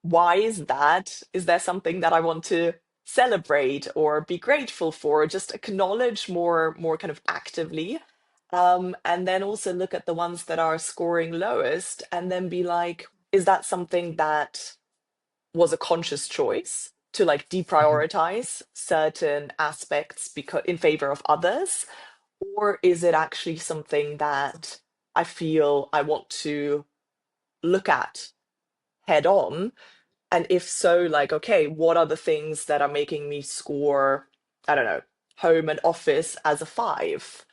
Why is that? Is there something that I want to celebrate or be grateful for, or just acknowledge more kind of actively? And then also look at the ones that are scoring lowest, and then be like, is that something that was a conscious choice to like deprioritize certain aspects because in favor of others? Or is it actually something that I feel I want to look at head on? And if so, like, okay, what are the things that are making me score, I don't know, home and office as a 5?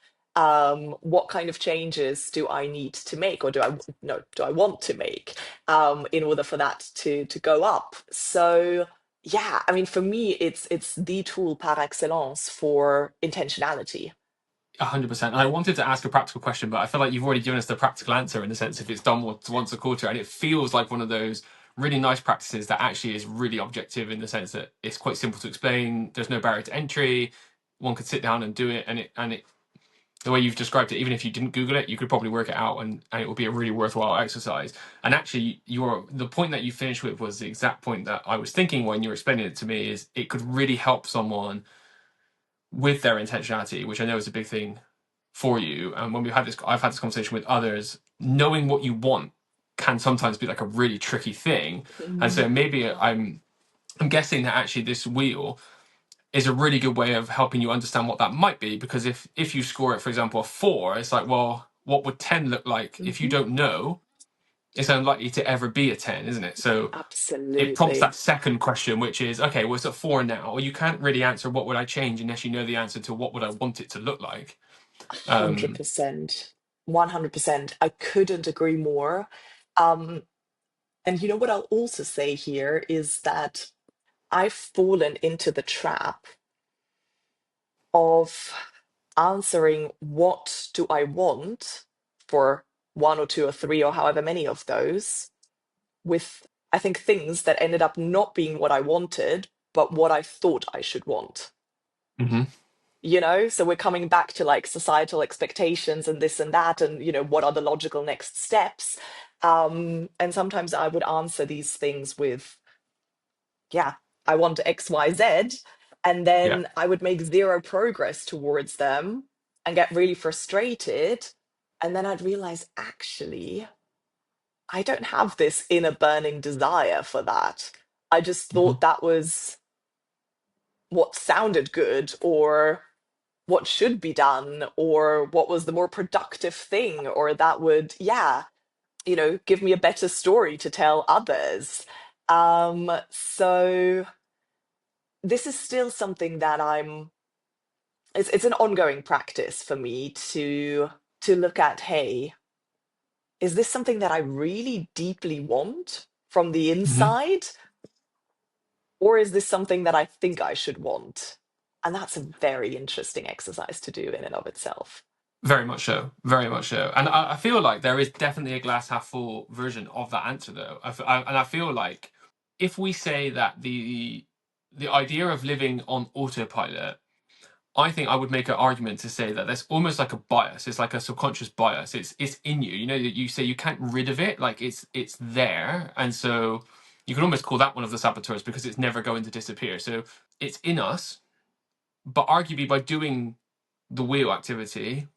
What kind of changes do I need to make, or do I want to make, in order for that to go up? So yeah, I mean, for me, it's the tool par excellence for intentionality. 100%. And I wanted to ask a practical question, but I feel like you've already given us the practical answer, in the sense if it's done once a quarter, and it feels like one of those really nice practices that actually is really objective, in the sense that it's quite simple to explain. There's no barrier to entry. One could sit down and do it, and it the way you've described it, even if you didn't Google it, you could probably work it out, and it would be a really worthwhile exercise. And actually, the point that you finished with was the exact point that I was thinking when you were explaining it to me, is it could really help someone with their intentionality, which I know is a big thing for you. And when I've had this conversation with others, knowing what you want can sometimes be like a really tricky thing. And so maybe I'm guessing that actually this wheel is a really good way of helping you understand what that might be. Because if you score it, for example, a 4, it's like, well, what would 10 look like? If you don't know, it's unlikely to ever be a 10, isn't it? So it prompts that Absolutely. second question, which is, okay, well, it's a 4 now. Well, you can't really answer what would I change unless you know the answer to what would I want it to look like. 100%. 100%. I couldn't agree more. Um, and you know what I'll also say here is that I've fallen into the trap of answering what do I want for one or two or three or however many of those with, I think, things that ended up not being what I wanted, but what I thought I should want. Mhm. So we're coming back to like societal expectations and this and that, and what are the logical next steps. And sometimes I would answer these things with, yeah, I want XYZ, and Yeah. then I would make zero progress towards them and get really frustrated, and then I'd realize, actually, I don't have this inner burning desire for that. I just Mhm. thought that was what sounded good, or what should be done, or what was the more productive thing, or that would, yeah, give me a better story to tell others. So this is still something that it's an ongoing practice for me to look at, hey, is this something that I really deeply want from the Mhm. inside, or is this something that I think I should want? And that's a very interesting exercise to do in and of itself. Very much so. Very much so. And I feel like there is definitely a glass half full version of that answer, though. And I feel like if we say that the idea of living on autopilot, I think I would make an argument to say that there's almost like a bias. It's like a subconscious bias. It's in you. You know that you say you can't rid of it. Like it's there, and so you can almost call that one of the saboteurs because it's never going to disappear. So it's in us, but arguably by doing the wheel activity,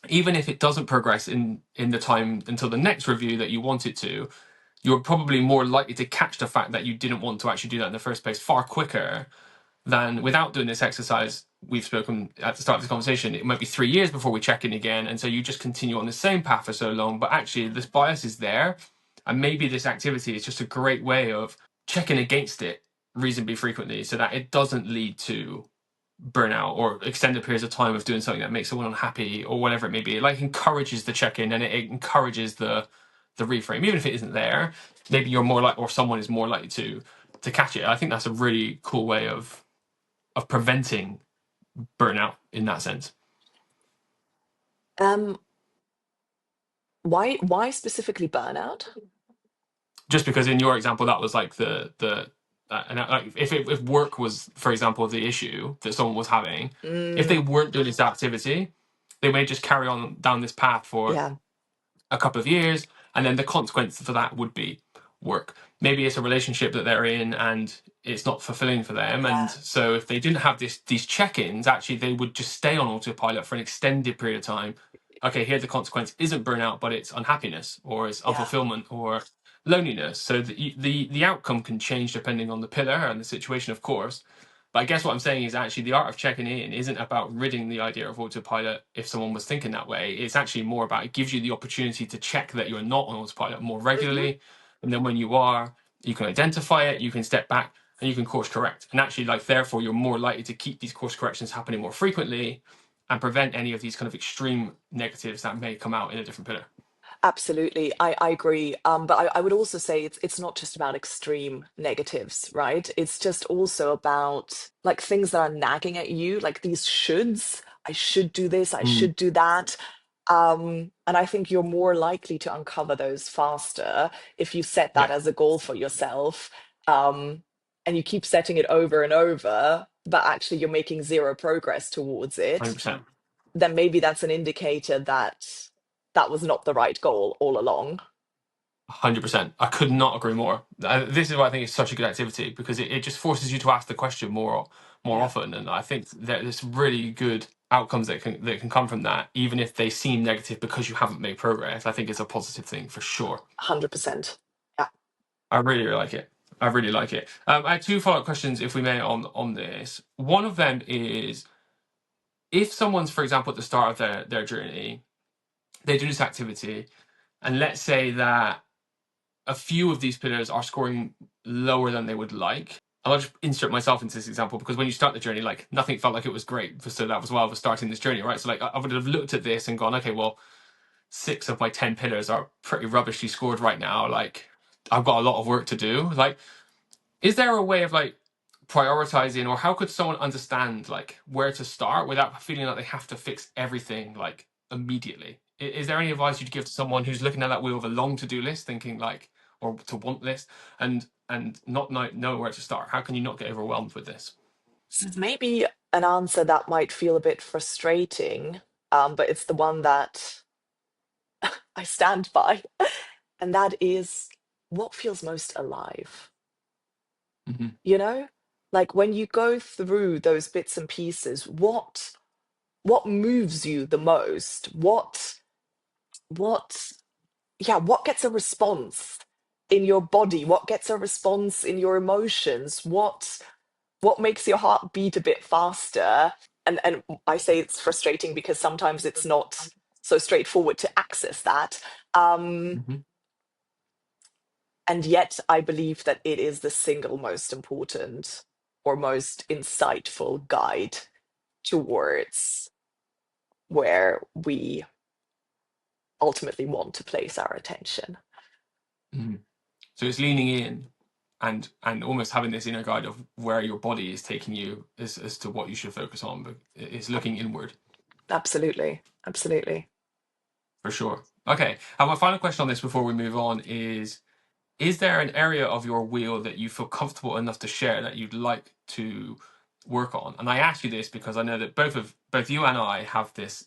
even if it doesn't progress in the time until the next review that you want it to, you're probably more likely to catch the fact that you didn't want to actually do that in the first place far quicker than without doing this exercise. We've spoken at the start of this conversation, it might be 3 years before we check in again, and so you just continue on the same path for so long, but actually this bias is there, and maybe this activity is just a great way of checking against it reasonably frequently so that it doesn't lead to burnout or extended periods of time of doing something that makes someone unhappy or whatever it may be. It like encourages the check-in, and it encourages the reframe. Even if it isn't there, maybe you're more like, or someone is more likely to catch it. I think that's a really cool way of preventing burnout in that sense. Um, why specifically burnout? Just because in your example that was like the and like if work was, for example, the issue that someone was having, if they Mm, weren't doing this activity, they may just carry on down this path for yeah, a couple of years, and then the consequence for that would be work. Maybe it's a relationship that they're in and it's not fulfilling for them, and yeah, so if they didn't have these check-ins, actually they would just stay on autopilot for an extended period of time. Okay, here the consequence isn't burnout, but it's unhappiness or it's yeah. unfulfillment or loneliness. So the outcome can change depending on the pillar and the situation, of course. But I guess what I'm saying is actually the art of checking in isn't about ridding the idea of autopilot if someone was thinking that way. It's actually more about it gives you the opportunity to check that you're not on autopilot more Hmm. regularly. And then when you are, you can identify it, you can step back and you can course correct. And actually, like, therefore, you're more likely to keep these course corrections happening more frequently and prevent any of these kind of extreme negatives that may come out in a different pillar. Absolutely, I agree. But I would also say it's not just about extreme negatives, right? It's just also about like things that are nagging at you, like these shoulds. I should do this, I Mm, should do that. And I think you're more likely to uncover those faster if you set that yeah, as a goal for yourself. And you keep setting it over and over, but actually you're making zero progress towards it. 100%. Then maybe that's an indicator that that was not the right goal all along. 100%. I could not agree more. This is why I think it's such a good activity because it just forces you to ask the question more more Yeah, often. And I think that there's really good outcomes that can come from that, even if they seem negative because you haven't made progress. I think it's a positive thing for sure. 100%. Yeah. I really like it. I really like it. I have two follow-up questions, if we may, on this. One of them is, if someone's, for example, at the start of their journey, they do this activity, and let's say that a few of these pillars are scoring lower than they would like. I'll just insert myself into this example because when you start the journey, like nothing felt like it was great. So that was why I was starting this journey, right? So like I would have looked at this and gone, okay, well, 6 of my 10 pillars are pretty rubbishly scored right now. Like I've got a lot of work to do. Like, is there a way of like prioritizing, or how could someone understand like where to start without feeling like they have to fix everything like immediately? Is there any advice you'd give to someone who's looking at that wheel of a long to-do list, thinking like, or to want list, and not know where to start? How can you not get overwhelmed with this? This is maybe an answer that might feel a bit frustrating, but it's the one that I stand by. And that is what feels most alive. Hmm. You know, like when you go through those bits and pieces, what moves you the most? What yeah, what gets a response in your body? What gets a response in your emotions? What makes your heart beat a bit faster? And I say it's frustrating because sometimes it's not so straightforward to access that. Um, Hmm. and yet I believe that it is the single most important or most insightful guide towards where we ultimately want to place our attention. Hmm. So it's leaning in and almost having this inner guide of where your body is taking you as to what you should focus on, but it's looking inward. Absolutely. Absolutely. For sure. Okay. And my final question on this before we move on is there an area of your wheel that you feel comfortable enough to share that you'd like to work on? And I ask you this because I know that both you and I have this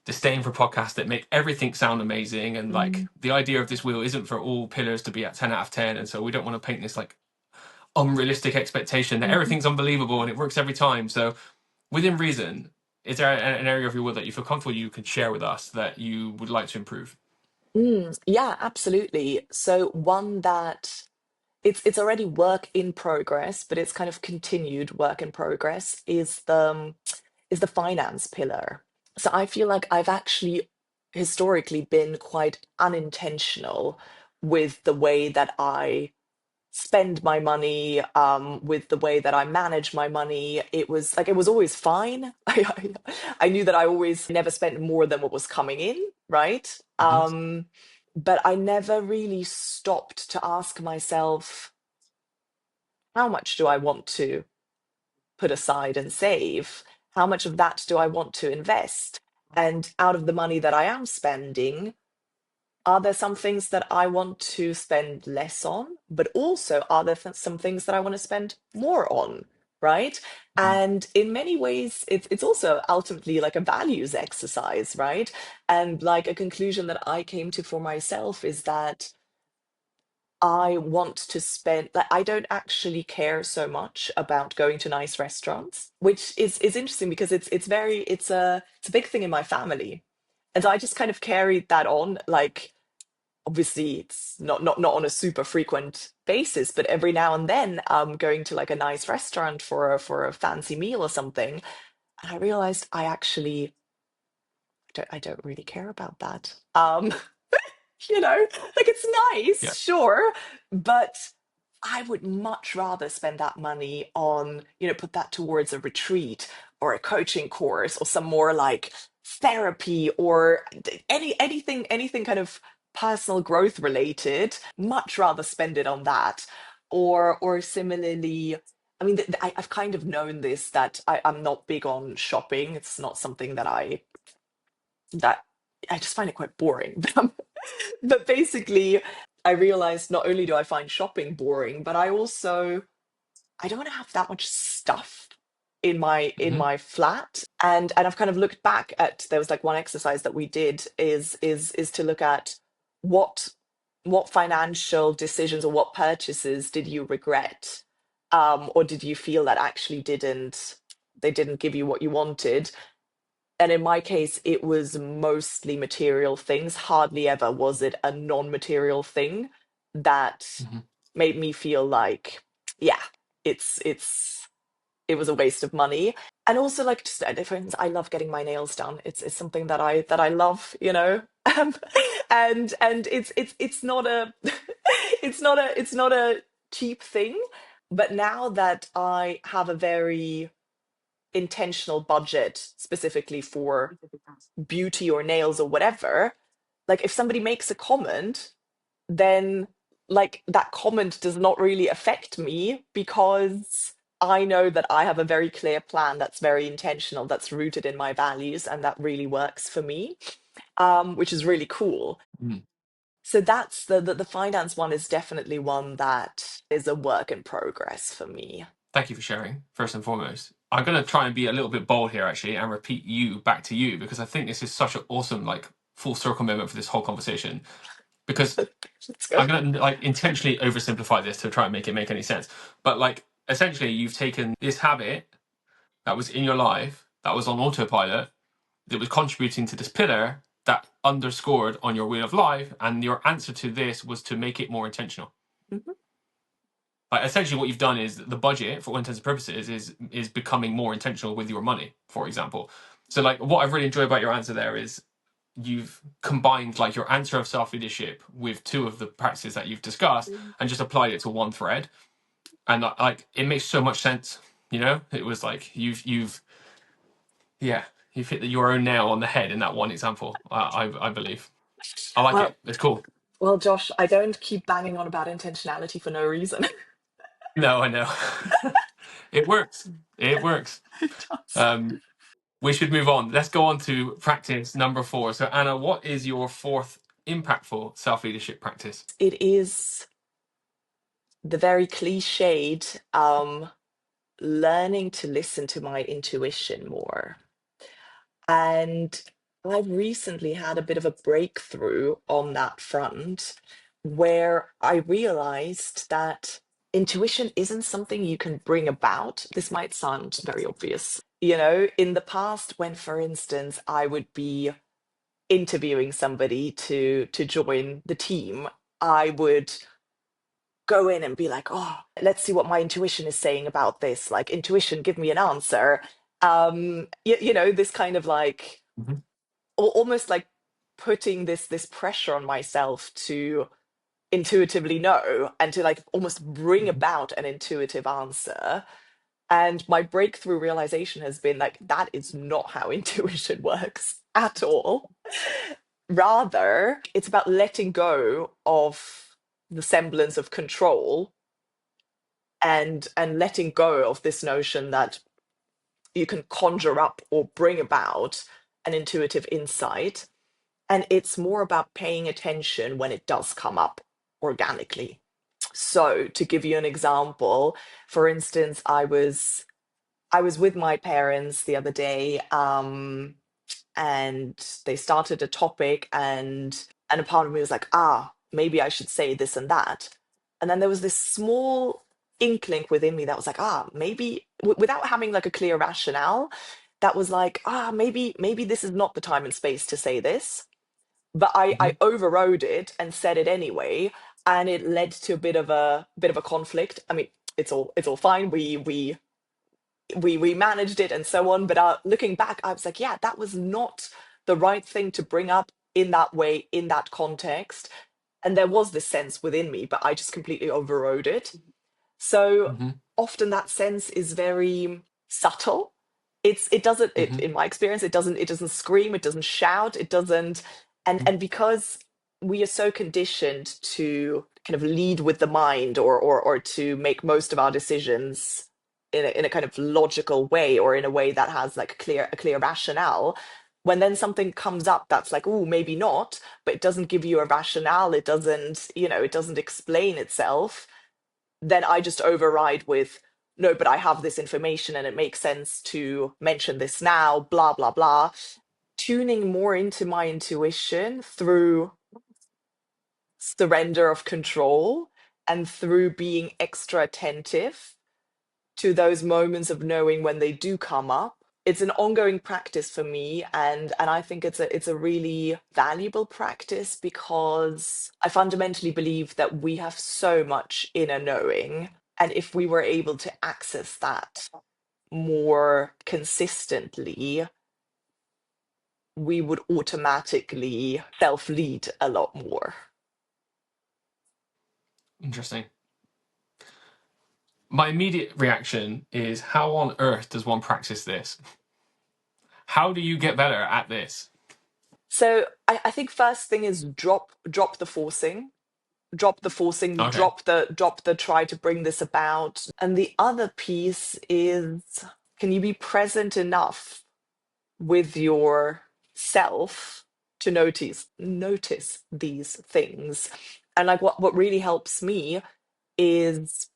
disdain for podcasts that make everything sound amazing, and like Mm. the idea of this wheel isn't for all pillars to be at 10 out of 10, and so we don't want to paint this like unrealistic expectation that Mhm. everything's unbelievable and it works every time. So within reason, is there an area of your wheel that you feel comfortable you can share with us that you would like to improve? Yeah, absolutely. So one that it's already work in progress, but it's kind of continued work in progress is the finance pillar. So I feel like I've actually historically been quite unintentional with the way that I spend my money, with the way that I manage my money. It was like it was always fine. I knew that I always never spent more than what was coming in, right? Hmm. But I never really stopped to ask myself, how much do I want to put aside and save? How much of that do I want to invest? And out of the money that I am spending, are there some things that I want to spend less on, but also are there some things that I want to spend more on, right? And in many ways, it's also ultimately like a values exercise, right? And like a conclusion that I came to for myself is that I want to spend like I don't actually care so much about going to nice restaurants, which is interesting because it's a big thing in my family. And so I just kind of carried that on, like obviously it's not on a super frequent basis, but every now and then going to like a nice restaurant for a fancy meal or something. And I realized I don't really care about that. Like it's Yeah. nice, sure, but I would much rather spend that money on, put that towards a retreat or a coaching course or some more like therapy or anything kind of personal growth related. Much rather spend it on that. Or similarly, I mean, I've kind of known this that I'm not big on shopping. It's not something that I just find it quite boring. But basically, I realized not only do I find shopping boring, but I don't want to have that much stuff in Hmm. my flat. And I've kind of looked back at there was like one exercise that we did is to look at what what financial decisions or what purchases did you regret or did you feel that actually they didn't give you what you wanted? And in my case, it was mostly material things. Hardly ever was it a non-material thing that Hmm. made me feel like, yeah, it's it was a waste of money. And also, like, just for instance, I love getting my nails done. It's something that I love, you know. Um, and it's not a it's not a cheap thing. But now that I have a very intentional budget specifically for beauty or nails or whatever, like if somebody makes a comment, then like that comment does not really affect me because I know that I have a very clear plan that's very intentional, that's rooted in my values, and that really works for me, which is really cool. Mm. So that's the finance one is definitely one that is a work in progress for me. Thank you for sharing, first and foremost. I'm going to try and be a little bit bold here, actually, and repeat you back to you, because I think this is such an awesome, like, full circle moment for this whole conversation. Because That's I'm good. going to, like, intentionally oversimplify this to try and make it make any sense. But, like, essentially, you've taken this habit that was in your life, that was on autopilot, that was contributing to this pillar that underscored on your way of life, and your answer to this was to make it more intentional. Mhm. Like essentially, what you've done is the budget, for all intents and purposes, is becoming more intentional with your money, for example. So, like, what I've really enjoyed about your answer there is you've combined like your answer of self leadership with two of the practices that you've discussed, and just applied it to one thread, and like it makes so much sense. You know, it was like you've yeah, you've hit your own nail on the head in that one example. I believe. I like Well, it. It's cool. well, Josh, I don't keep banging on about intentionality for no reason. No, I know. It works. It works. It does. Um, we should move on. Let's go on to practice number 4. So, Anna, what is your fourth impactful self leadership practice? It is the very cliched learning to listen to my intuition more. And I've recently had a bit of a breakthrough on that front where I realized that intuition isn't something you can bring about. This might sound very obvious. You know, in the past, when, for instance, I would be interviewing somebody to join the team, I would go in and be like, oh, let's see what my intuition is saying about this. Like, intuition, give me an answer. You know, this kind of like Mhm. almost like putting this pressure on myself to intuitively know and to like almost bring Mhm. about an intuitive answer. And my breakthrough realization has been like, that is not how intuition works at all. Rather, it's about letting go of the semblance of control and letting go of this notion that you can conjure up or bring about an intuitive insight. And it's more about paying attention when it does come up organically. So to give you an example, for instance, I was with my parents the other day, and they started a topic, and a part of me was like, ah, maybe I should say this and that. And then there was this small inkling within me that was like, ah, maybe without having like a clear rationale, that was like, ah, maybe this is not the time and space to say this. But I Mhm. overrode it and said it anyway, and it led to a bit of a conflict. I mean, it's all fine. We managed it and so on. But looking back, I was like, yeah, that was not the right thing to bring up in that way, in that context. And there was this sense within me, but I just completely overrode it. So Mhm. often that sense is very subtle. It doesn't it Mhm. in my experience it doesn't scream, it doesn't shout, it doesn't, and because we are so conditioned to kind of lead with the mind, or to make most of our decisions in a kind of logical way, or in a way that has like a clear rationale. When then something comes up that's like, oh, maybe not, but it doesn't give you a rationale, it doesn't, you know, it doesn't explain itself, then I just override with, no, but I have this information and it makes sense to mention this now, blah, blah, blah. Tuning more into my intuition through surrender of control and through being extra attentive to those moments of knowing when they do come up. It's an ongoing practice for me, and I think it's a really valuable practice because I fundamentally believe that we have so much inner knowing, and if we were able to access that more consistently, we would automatically self-lead a lot more. Interesting. My immediate reaction is, how on earth does one practice this? How do you get better at this? So I think first thing is drop the forcing. Drop the forcing, Okay. drop the try to bring this about. And the other piece is, can you be present enough with yourself to notice these things? And like what really helps me is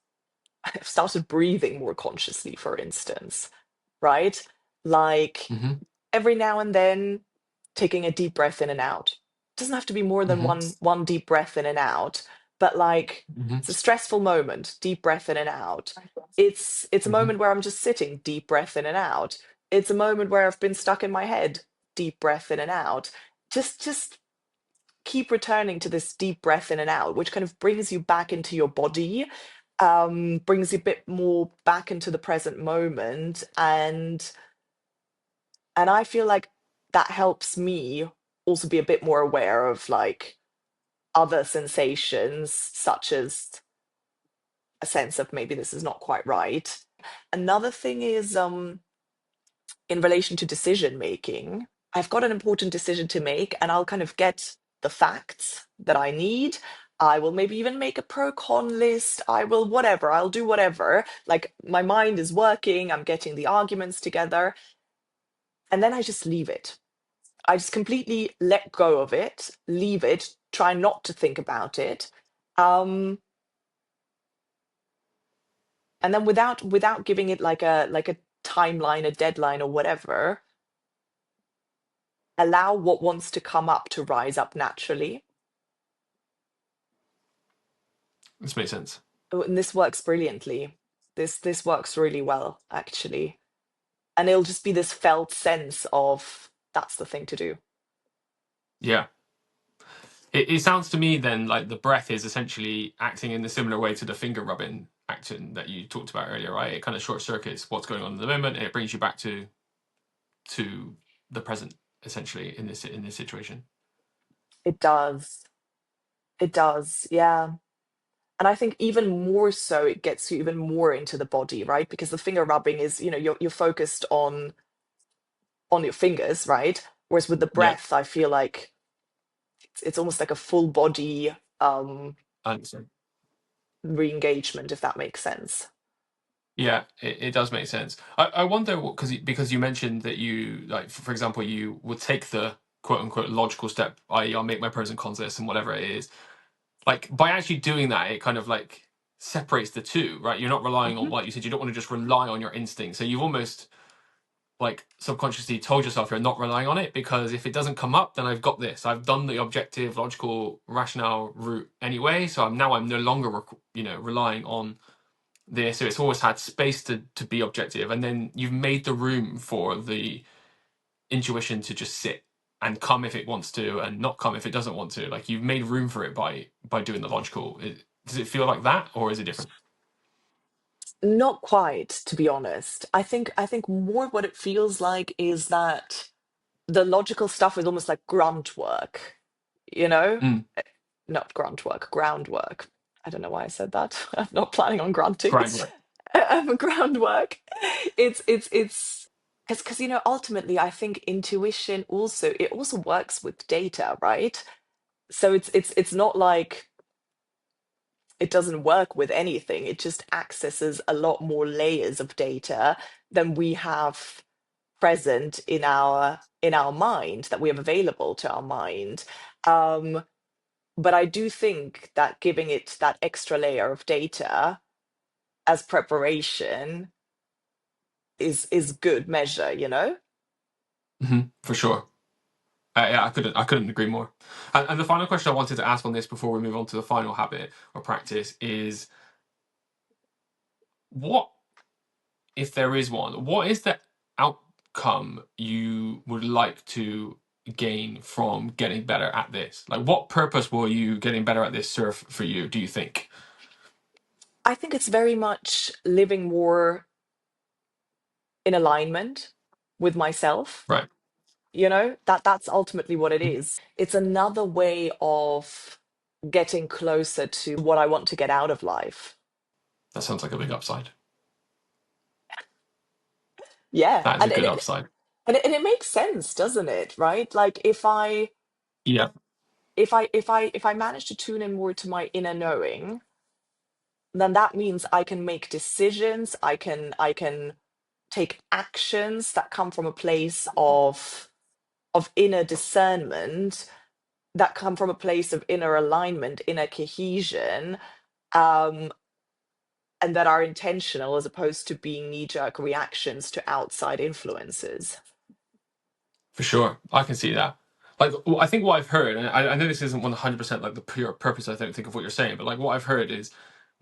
I've started breathing more consciously, for instance, right? Like Mm-hmm. every now and then taking a deep breath in and out. It doesn't have to be more than Mm-hmm. one deep breath in and out, but like Mm-hmm. it's a stressful moment, deep breath in and out. It's a Mm-hmm. moment where I'm just sitting, deep breath in and out. It's a moment where I've been stuck in my head, deep breath in and out. Just keep returning to this deep breath in and out, which kind of brings you back into your body, brings you a bit more back into the present moment, and I feel like that helps me also be a bit more aware of like other sensations, such as a sense of maybe this is not quite right. Another thing is in relation to decision making. I've got an important decision to make, and I'll kind of get the facts that I need. I will maybe even make a pro con list. I will whatever, I'll do whatever. Like my mind is working, I'm getting the arguments together, and then I just leave it. I just completely let go of it, leave it, try not to think about it. Um, and then without giving it like a timeline, a deadline or whatever, allow what wants to come up to rise up naturally. This makes sense. Oh, and this works brilliantly. This works really well, actually. And it'll just be this felt sense of that's the thing to do. Yeah. It sounds to me then like the breath is essentially acting in a similar way to the finger rubbing action that you talked about earlier, right? It kind of short circuits what's going on in the moment, and it brings you back to the present, essentially, in this situation. It does. It does. Yeah. And I think even more so, it gets you even more into the body, right? Because the finger rubbing is, you're focused on your fingers, right? Whereas with the Yeah. breath, I feel like it's almost like a full body I understand. re-engagement, if that makes sense. Yeah, it does make sense. I wonder what, because you mentioned that you, like, for example, you would take the quote unquote logical step, i.e., I'll make my pros and cons list and whatever it is. Like, by actually doing that, it kind of like separates the two, right? You're not relying on, Mhm. like you said, you don't want to just rely on your instinct. So you've almost like subconsciously told yourself you're not relying on it, because if it doesn't come up, then I've got this. I've done the objective, logical, rationale route anyway. So I'm no longer, relying on this. So it's always had space to be objective, and then you've made the room for the intuition to just sit and come if it wants to, and not come if it doesn't want to. Like, you've made room for it by doing the logical. Does it feel like that, or is it different? Not quite, to be honest. I think more what it feels like is that the logical stuff is almost like grunt work, you know? Mm, Not grunt work, groundwork. I don't know why I said that. I'm not planning on grunting. groundwork. Groundwork. It's because ultimately I think intuition also it also works with data, right? So it's not like it doesn't work with anything. It just accesses a lot more layers of data than we have present in our mind, that we have available to our mind. Um, but I do think that giving it that extra layer of data as preparation is good measure, you know? For sure. Yeah, I couldn't agree more. And the final question I wanted to ask on this before we move on to the final habit or practice is, what if there is one, what is the outcome you would like to gain from getting better at this? Like, what purpose will you getting better at this serve for you, do you think? I think it's very much living more in alignment with myself. Right. That's ultimately what it is. It's another way of getting closer to what I want to get out of life. That sounds like a big upside. Yeah, That is a good upside. and it makes sense, doesn't it? Right? Like Yeah, if I manage to tune in more to my inner knowing, then that means I can make decisions. I can take actions that come from a place of inner discernment, that come from a place of inner alignment, inner cohesion, um, and that are intentional as opposed to being knee-jerk reactions to outside influences. for sure. I can see that. Like, I think what I've heard, and I know this isn't 100% like the pure purpose, I don't think, of what you're saying, but like what I've heard is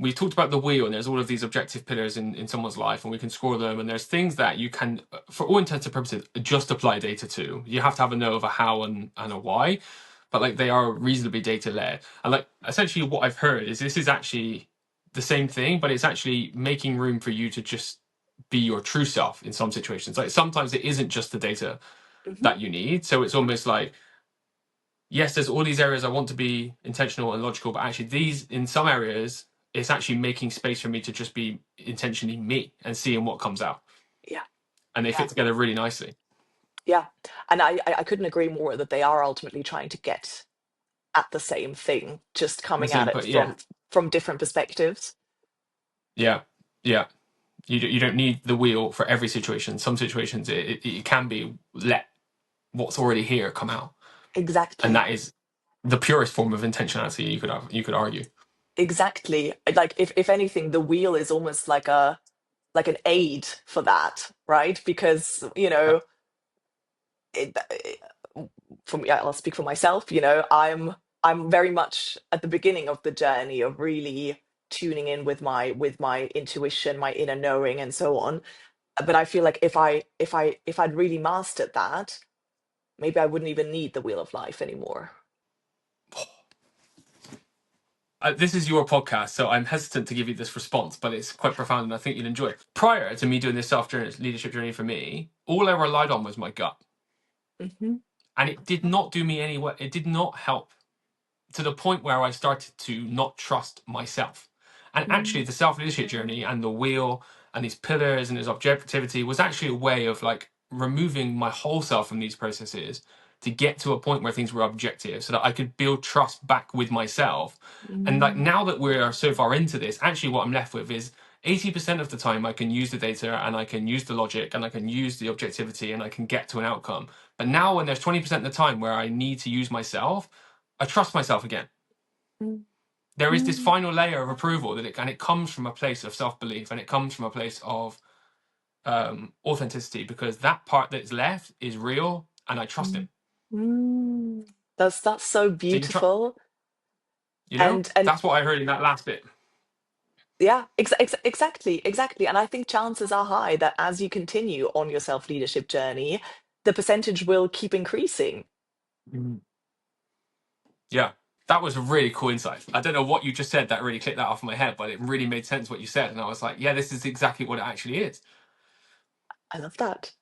we talked about the wheel, and there's all of these objective pillars in someone's life, and we can score them, and there's things that you can, for all intents and purposes, just apply data to. You have to have a know of a how and a why, but like they are reasonably data led. And like essentially what I've heard is this is actually the same thing, but it's actually making room for you to just be your true self in some situations. Like sometimes it isn't just the data Mhm. that you need. So it's almost like, yes, there's all these areas I want to be intentional and logical, but actually these, in some areas, it's actually making space for me to just be intentionally me and seeing what comes out. Yeah, And they yeah, fit together really nicely. yeah. And I couldn't agree more that they are ultimately trying to get at the same thing, just The coming at same, it but yeah, from different perspectives. yeah, yeah. You don't need the wheel for every situation. Some situations it can be let what's already here come out, and Exactly. that is the purest form of intentionality. You could argue. Exactly. Like if anything, the wheel is almost like an aid for that, right? Because, Yeah, for me, I'll speak for myself, I'm very much at the beginning of the journey of really tuning in with my intuition, my inner knowing and so on. But I feel like if I'd really mastered that, maybe I wouldn't even need the wheel of life anymore. this is your podcast, so I'm hesitant to give you this response, but it's quite profound, and I think you'll enjoy it. Prior to me doing this leadership journey for me, all I relied on was my gut, Hmm. and it did not do me any way. It did not help to the point where I started to not trust myself. And actually, the self leadership journey and the wheel and these pillars and this objectivity was actually a way of like removing my whole self from these processes to get to a point where things were objective so that I could build trust back with myself. And like Mm, now that we're so far into this, actually, what I'm left with is 80% of the time I can use the data and I can use the logic and I can use the objectivity and I can get to an outcome. But now, when there's 20% of the time where I need to use myself, I trust myself again. mm, There is this mm, final layer of approval and it comes from a place of self belief and it comes from a place of authenticity because that part that's left is real and I trust mm, him. mm. That's so So you try, beautiful. And that's what I heard in that last bit. yeah, exactly. And I think chances are high that as you continue on your self-leadership journey, the percentage will keep increasing. Mhm. Yeah, that was a really cool insight. I don't know what you just said that really clicked that off my head, but it really made sense what you said. And I was like, yeah, this is exactly what it actually is. I love that.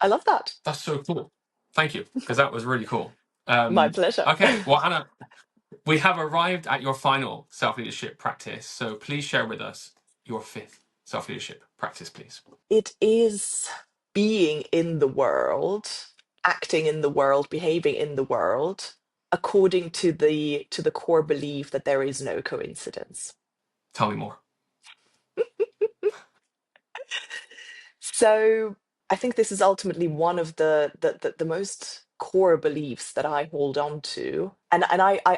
I love that. That's so cool. Thank you, because that was really cool. My pleasure. Okay, well, Anna, we have arrived at your final self leadership practice. So please share with us your fifth self leadership practice, please. It is being in the world, acting in the world, behaving in the world according to the core belief that there is no coincidence. Tell me more. So I think this is ultimately one of the most core beliefs that I hold on to. And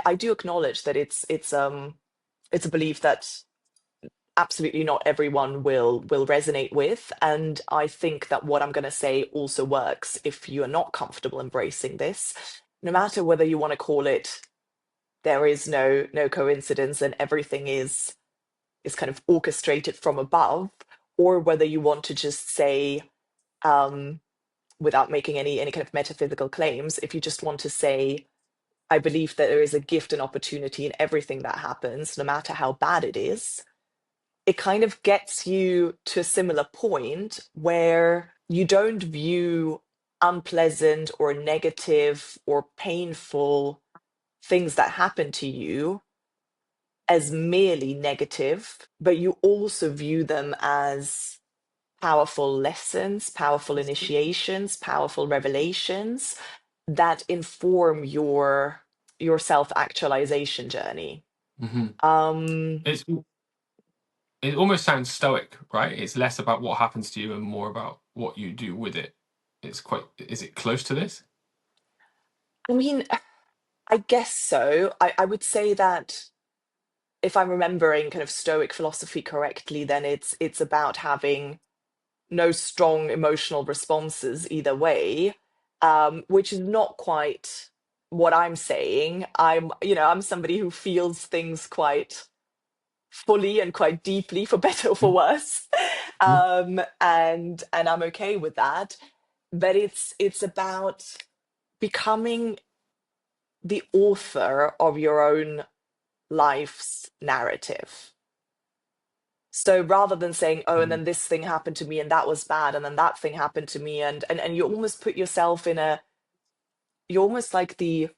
I do acknowledge that it's a belief that absolutely not everyone will resonate with. And I think that what I'm gonna say also works if you are not comfortable embracing this, no matter whether you want to call it there is no coincidence and everything is kind of orchestrated from above, or whether you want to just say, um, without making any kind of metaphysical claims, if you just want to say, I believe that there is a gift and opportunity in everything that happens, no matter how bad it is, it kind of gets you to a similar point where you don't view unpleasant or negative or painful things that happen to you as merely negative, but you also view them as powerful lessons, powerful initiations, powerful revelations that inform your self-actualization journey. Hmm. Um, It's it almost sounds stoic, right? It's less about what happens to you and more about what you do with it. It's quite. Is it close to this? I mean, I guess so. I would say that if I'm remembering kind of Stoic philosophy correctly, then it's about having no strong emotional responses either way, which is not quite what I'm saying. I'm somebody who feels things quite fully and quite deeply, for better or for worse, and I'm okay with that. But it's about becoming the author of your own life's narrative. So rather than saying, oh, and Mm-hmm. then this thing happened to me and that was bad, and then that thing happened to me, and you almost put yourself in a, you're almost like the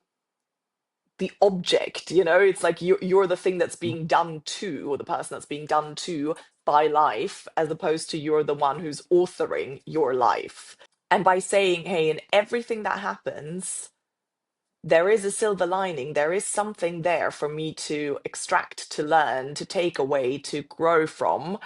object, it's like you're the thing that's being done to, or the person that's being done to by life, as opposed to you're the one who's authoring your life. And by saying, hey, in everything that happens, there is a silver lining, there is something there for me to extract, to learn, to take away, to grow from,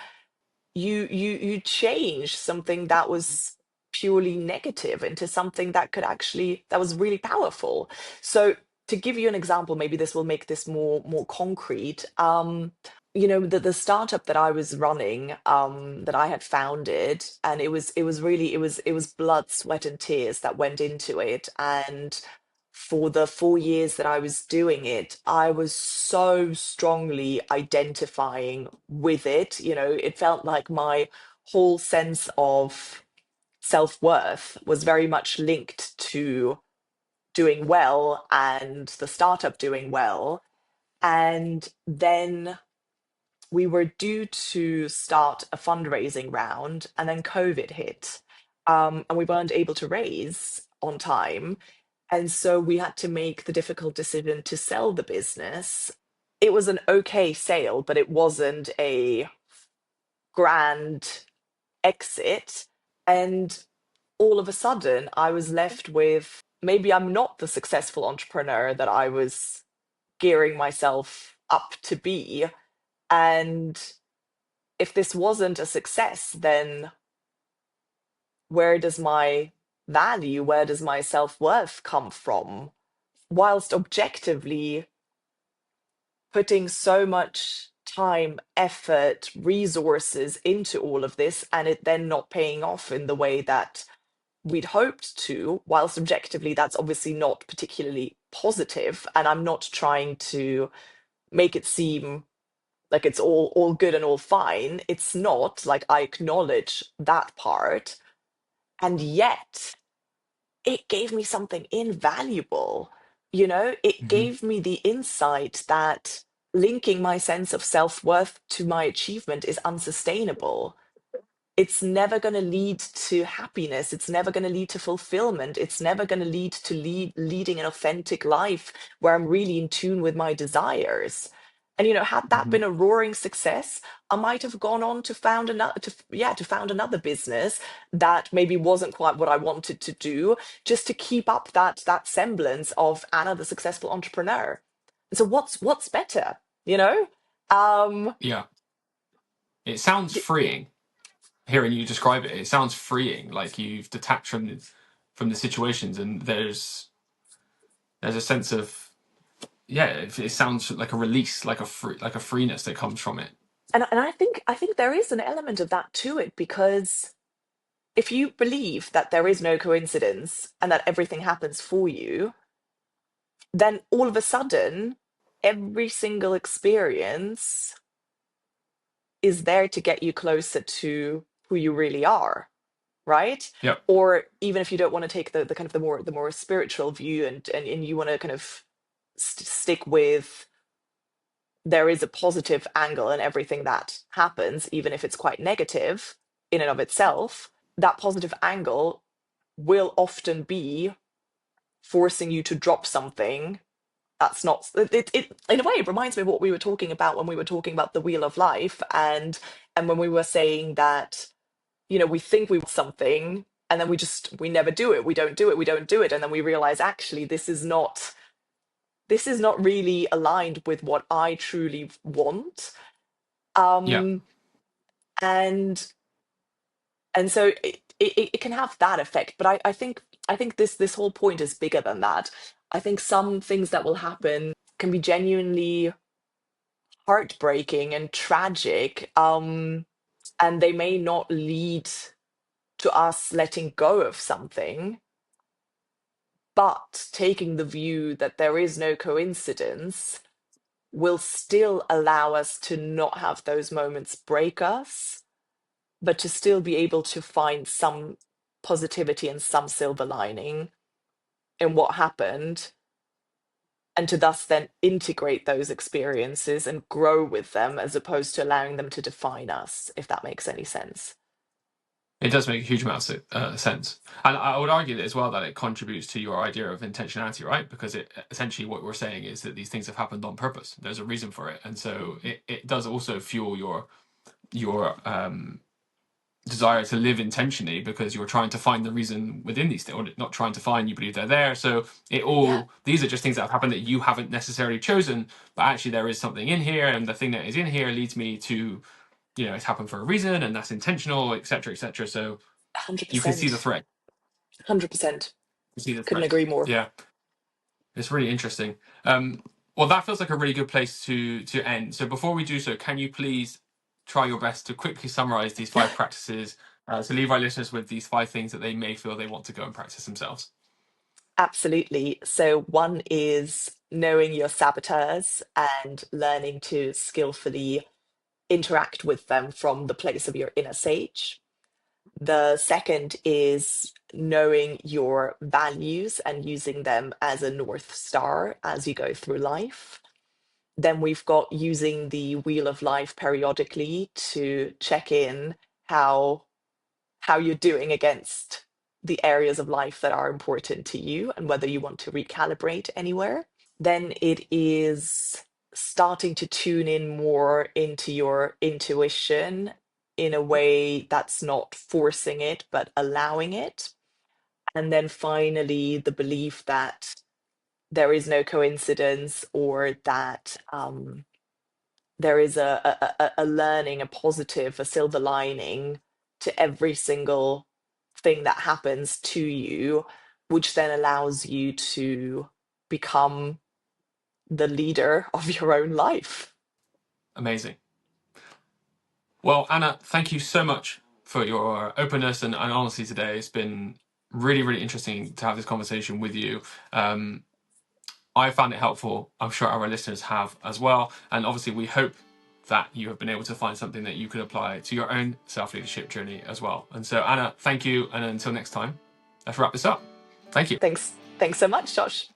you change something that was purely negative into something that could actually, that was really powerful. So to give you an example, maybe this will make this more concrete. The startup that I was running, that I had founded, and it was really, it was blood, sweat, and tears that went into it. And for the 4 years that I was doing it, I was so strongly identifying with it. It felt like my whole sense of self-worth was very much linked to doing well and the startup doing well. And then we were due to start a fundraising round, and then COVID hit, and we weren't able to raise on time. And so we had to make the difficult decision to sell the business. It was an okay sale, but it wasn't a grand exit. And all of a sudden, I was left with, maybe I'm not the successful entrepreneur that I was gearing myself up to be. And if this wasn't a success, then where does my value, where does my self-worth come from? Whilst objectively putting so much time, effort, resources into all of this, and it then not paying off in the way that we'd hoped to, whilst objectively that's obviously not particularly positive. And I'm not trying to make it seem like it's all good and all fine. It's not. Like, I acknowledge that part. And yet it gave me something invaluable. It Hmm. gave me the insight that linking my sense of self-worth to my achievement is unsustainable. It's never going to lead to happiness. It's never going to lead to fulfillment. It's never going to lead to leading an authentic life where I'm really in tune with my desires. And had that Hmm. been a roaring success, I might have gone on to found another, to found another business that maybe wasn't quite what I wanted to do, just to keep up that semblance of Anna, the successful entrepreneur. And so what's better, you know? Um, Yeah, it sounds freeing. Hearing you describe it, it sounds freeing. Like you've detached from the situations, and there's a sense of, yeah. It sounds like a release, like a freeness that comes from it. and I think there is an element of that to it, because if you believe that there is no coincidence and that everything happens for you, then all of a sudden every single experience is there to get you closer to who you really are, right? Yep. Or even if you don't want to take the kind of the more spiritual view, and you want to kind of stick with, there is a positive angle in everything that happens, even if it's quite negative in and of itself. That positive angle will often be forcing you to drop something that's not in a way. It reminds me of what we were talking about when we were talking about the wheel of life, and when we were saying that, we think we want something, and then we never do it, we don't do it, and then we realize, actually, this is not really aligned with what I truly want. Yeah. um and so it can have that effect. But I think this whole point is bigger than that. I think some things that will happen can be genuinely heartbreaking and tragic, and they may not lead to us letting go of something, but taking the view that there is no coincidence will still allow us to not have those moments break us, but to still be able to find some positivity and some silver lining in what happened, and to thus then integrate those experiences and grow with them, as opposed to allowing them to define us, if that makes any sense. It does make a huge amount of sense. And I would argue that as well, that it contributes to your idea of intentionality, right? Because it essentially, what we're saying is that these things have happened on purpose. There's a reason for it. And so it does also fuel your desire to live intentionally, because you're trying to find the reason within these things, or not trying to find, you believe they're there. So Yeah, these are just things that have happened that you haven't necessarily chosen, but actually there is something in here, and the thing that is in here leads me to, it's happened for a reason, and that's intentional, etc., etc. So you can see the 100%. thread. 100%. You see the Couldn't thread. agree more. Yeah, it's really interesting. Well, that feels like a really good place to end. So before we do so, can you please try your best to quickly summarize these 5 practices, to leave our listeners with these 5 things that they may feel they want to go and practice themselves? Absolutely. So one is knowing your saboteurs and learning to skillfully interact with them from the place of your inner sage. The second is knowing your values and using them as a North Star as you go through life. Then we've got using the wheel of life periodically to check in how you're doing against the areas of life that are important to you, and whether you want to recalibrate anywhere. Then it is starting to tune in more into your intuition in a way that's not forcing it, but allowing it. And then finally, the belief that there is no coincidence, or that there is a learning, a positive, a silver lining to every single thing that happens to you, which then allows you to become the leader of your own life. Amazing. Well, Anna, thank you so much for your openness and honesty today. It's been really, really interesting to have this conversation with you. I found it helpful. I'm sure our listeners have as well. And obviously, we hope that you have been able to find something that you can apply to your own self-leadership journey as well. And so, Anna, thank you. And until next time, let's wrap this up. Thank you. Thanks so much, Josh.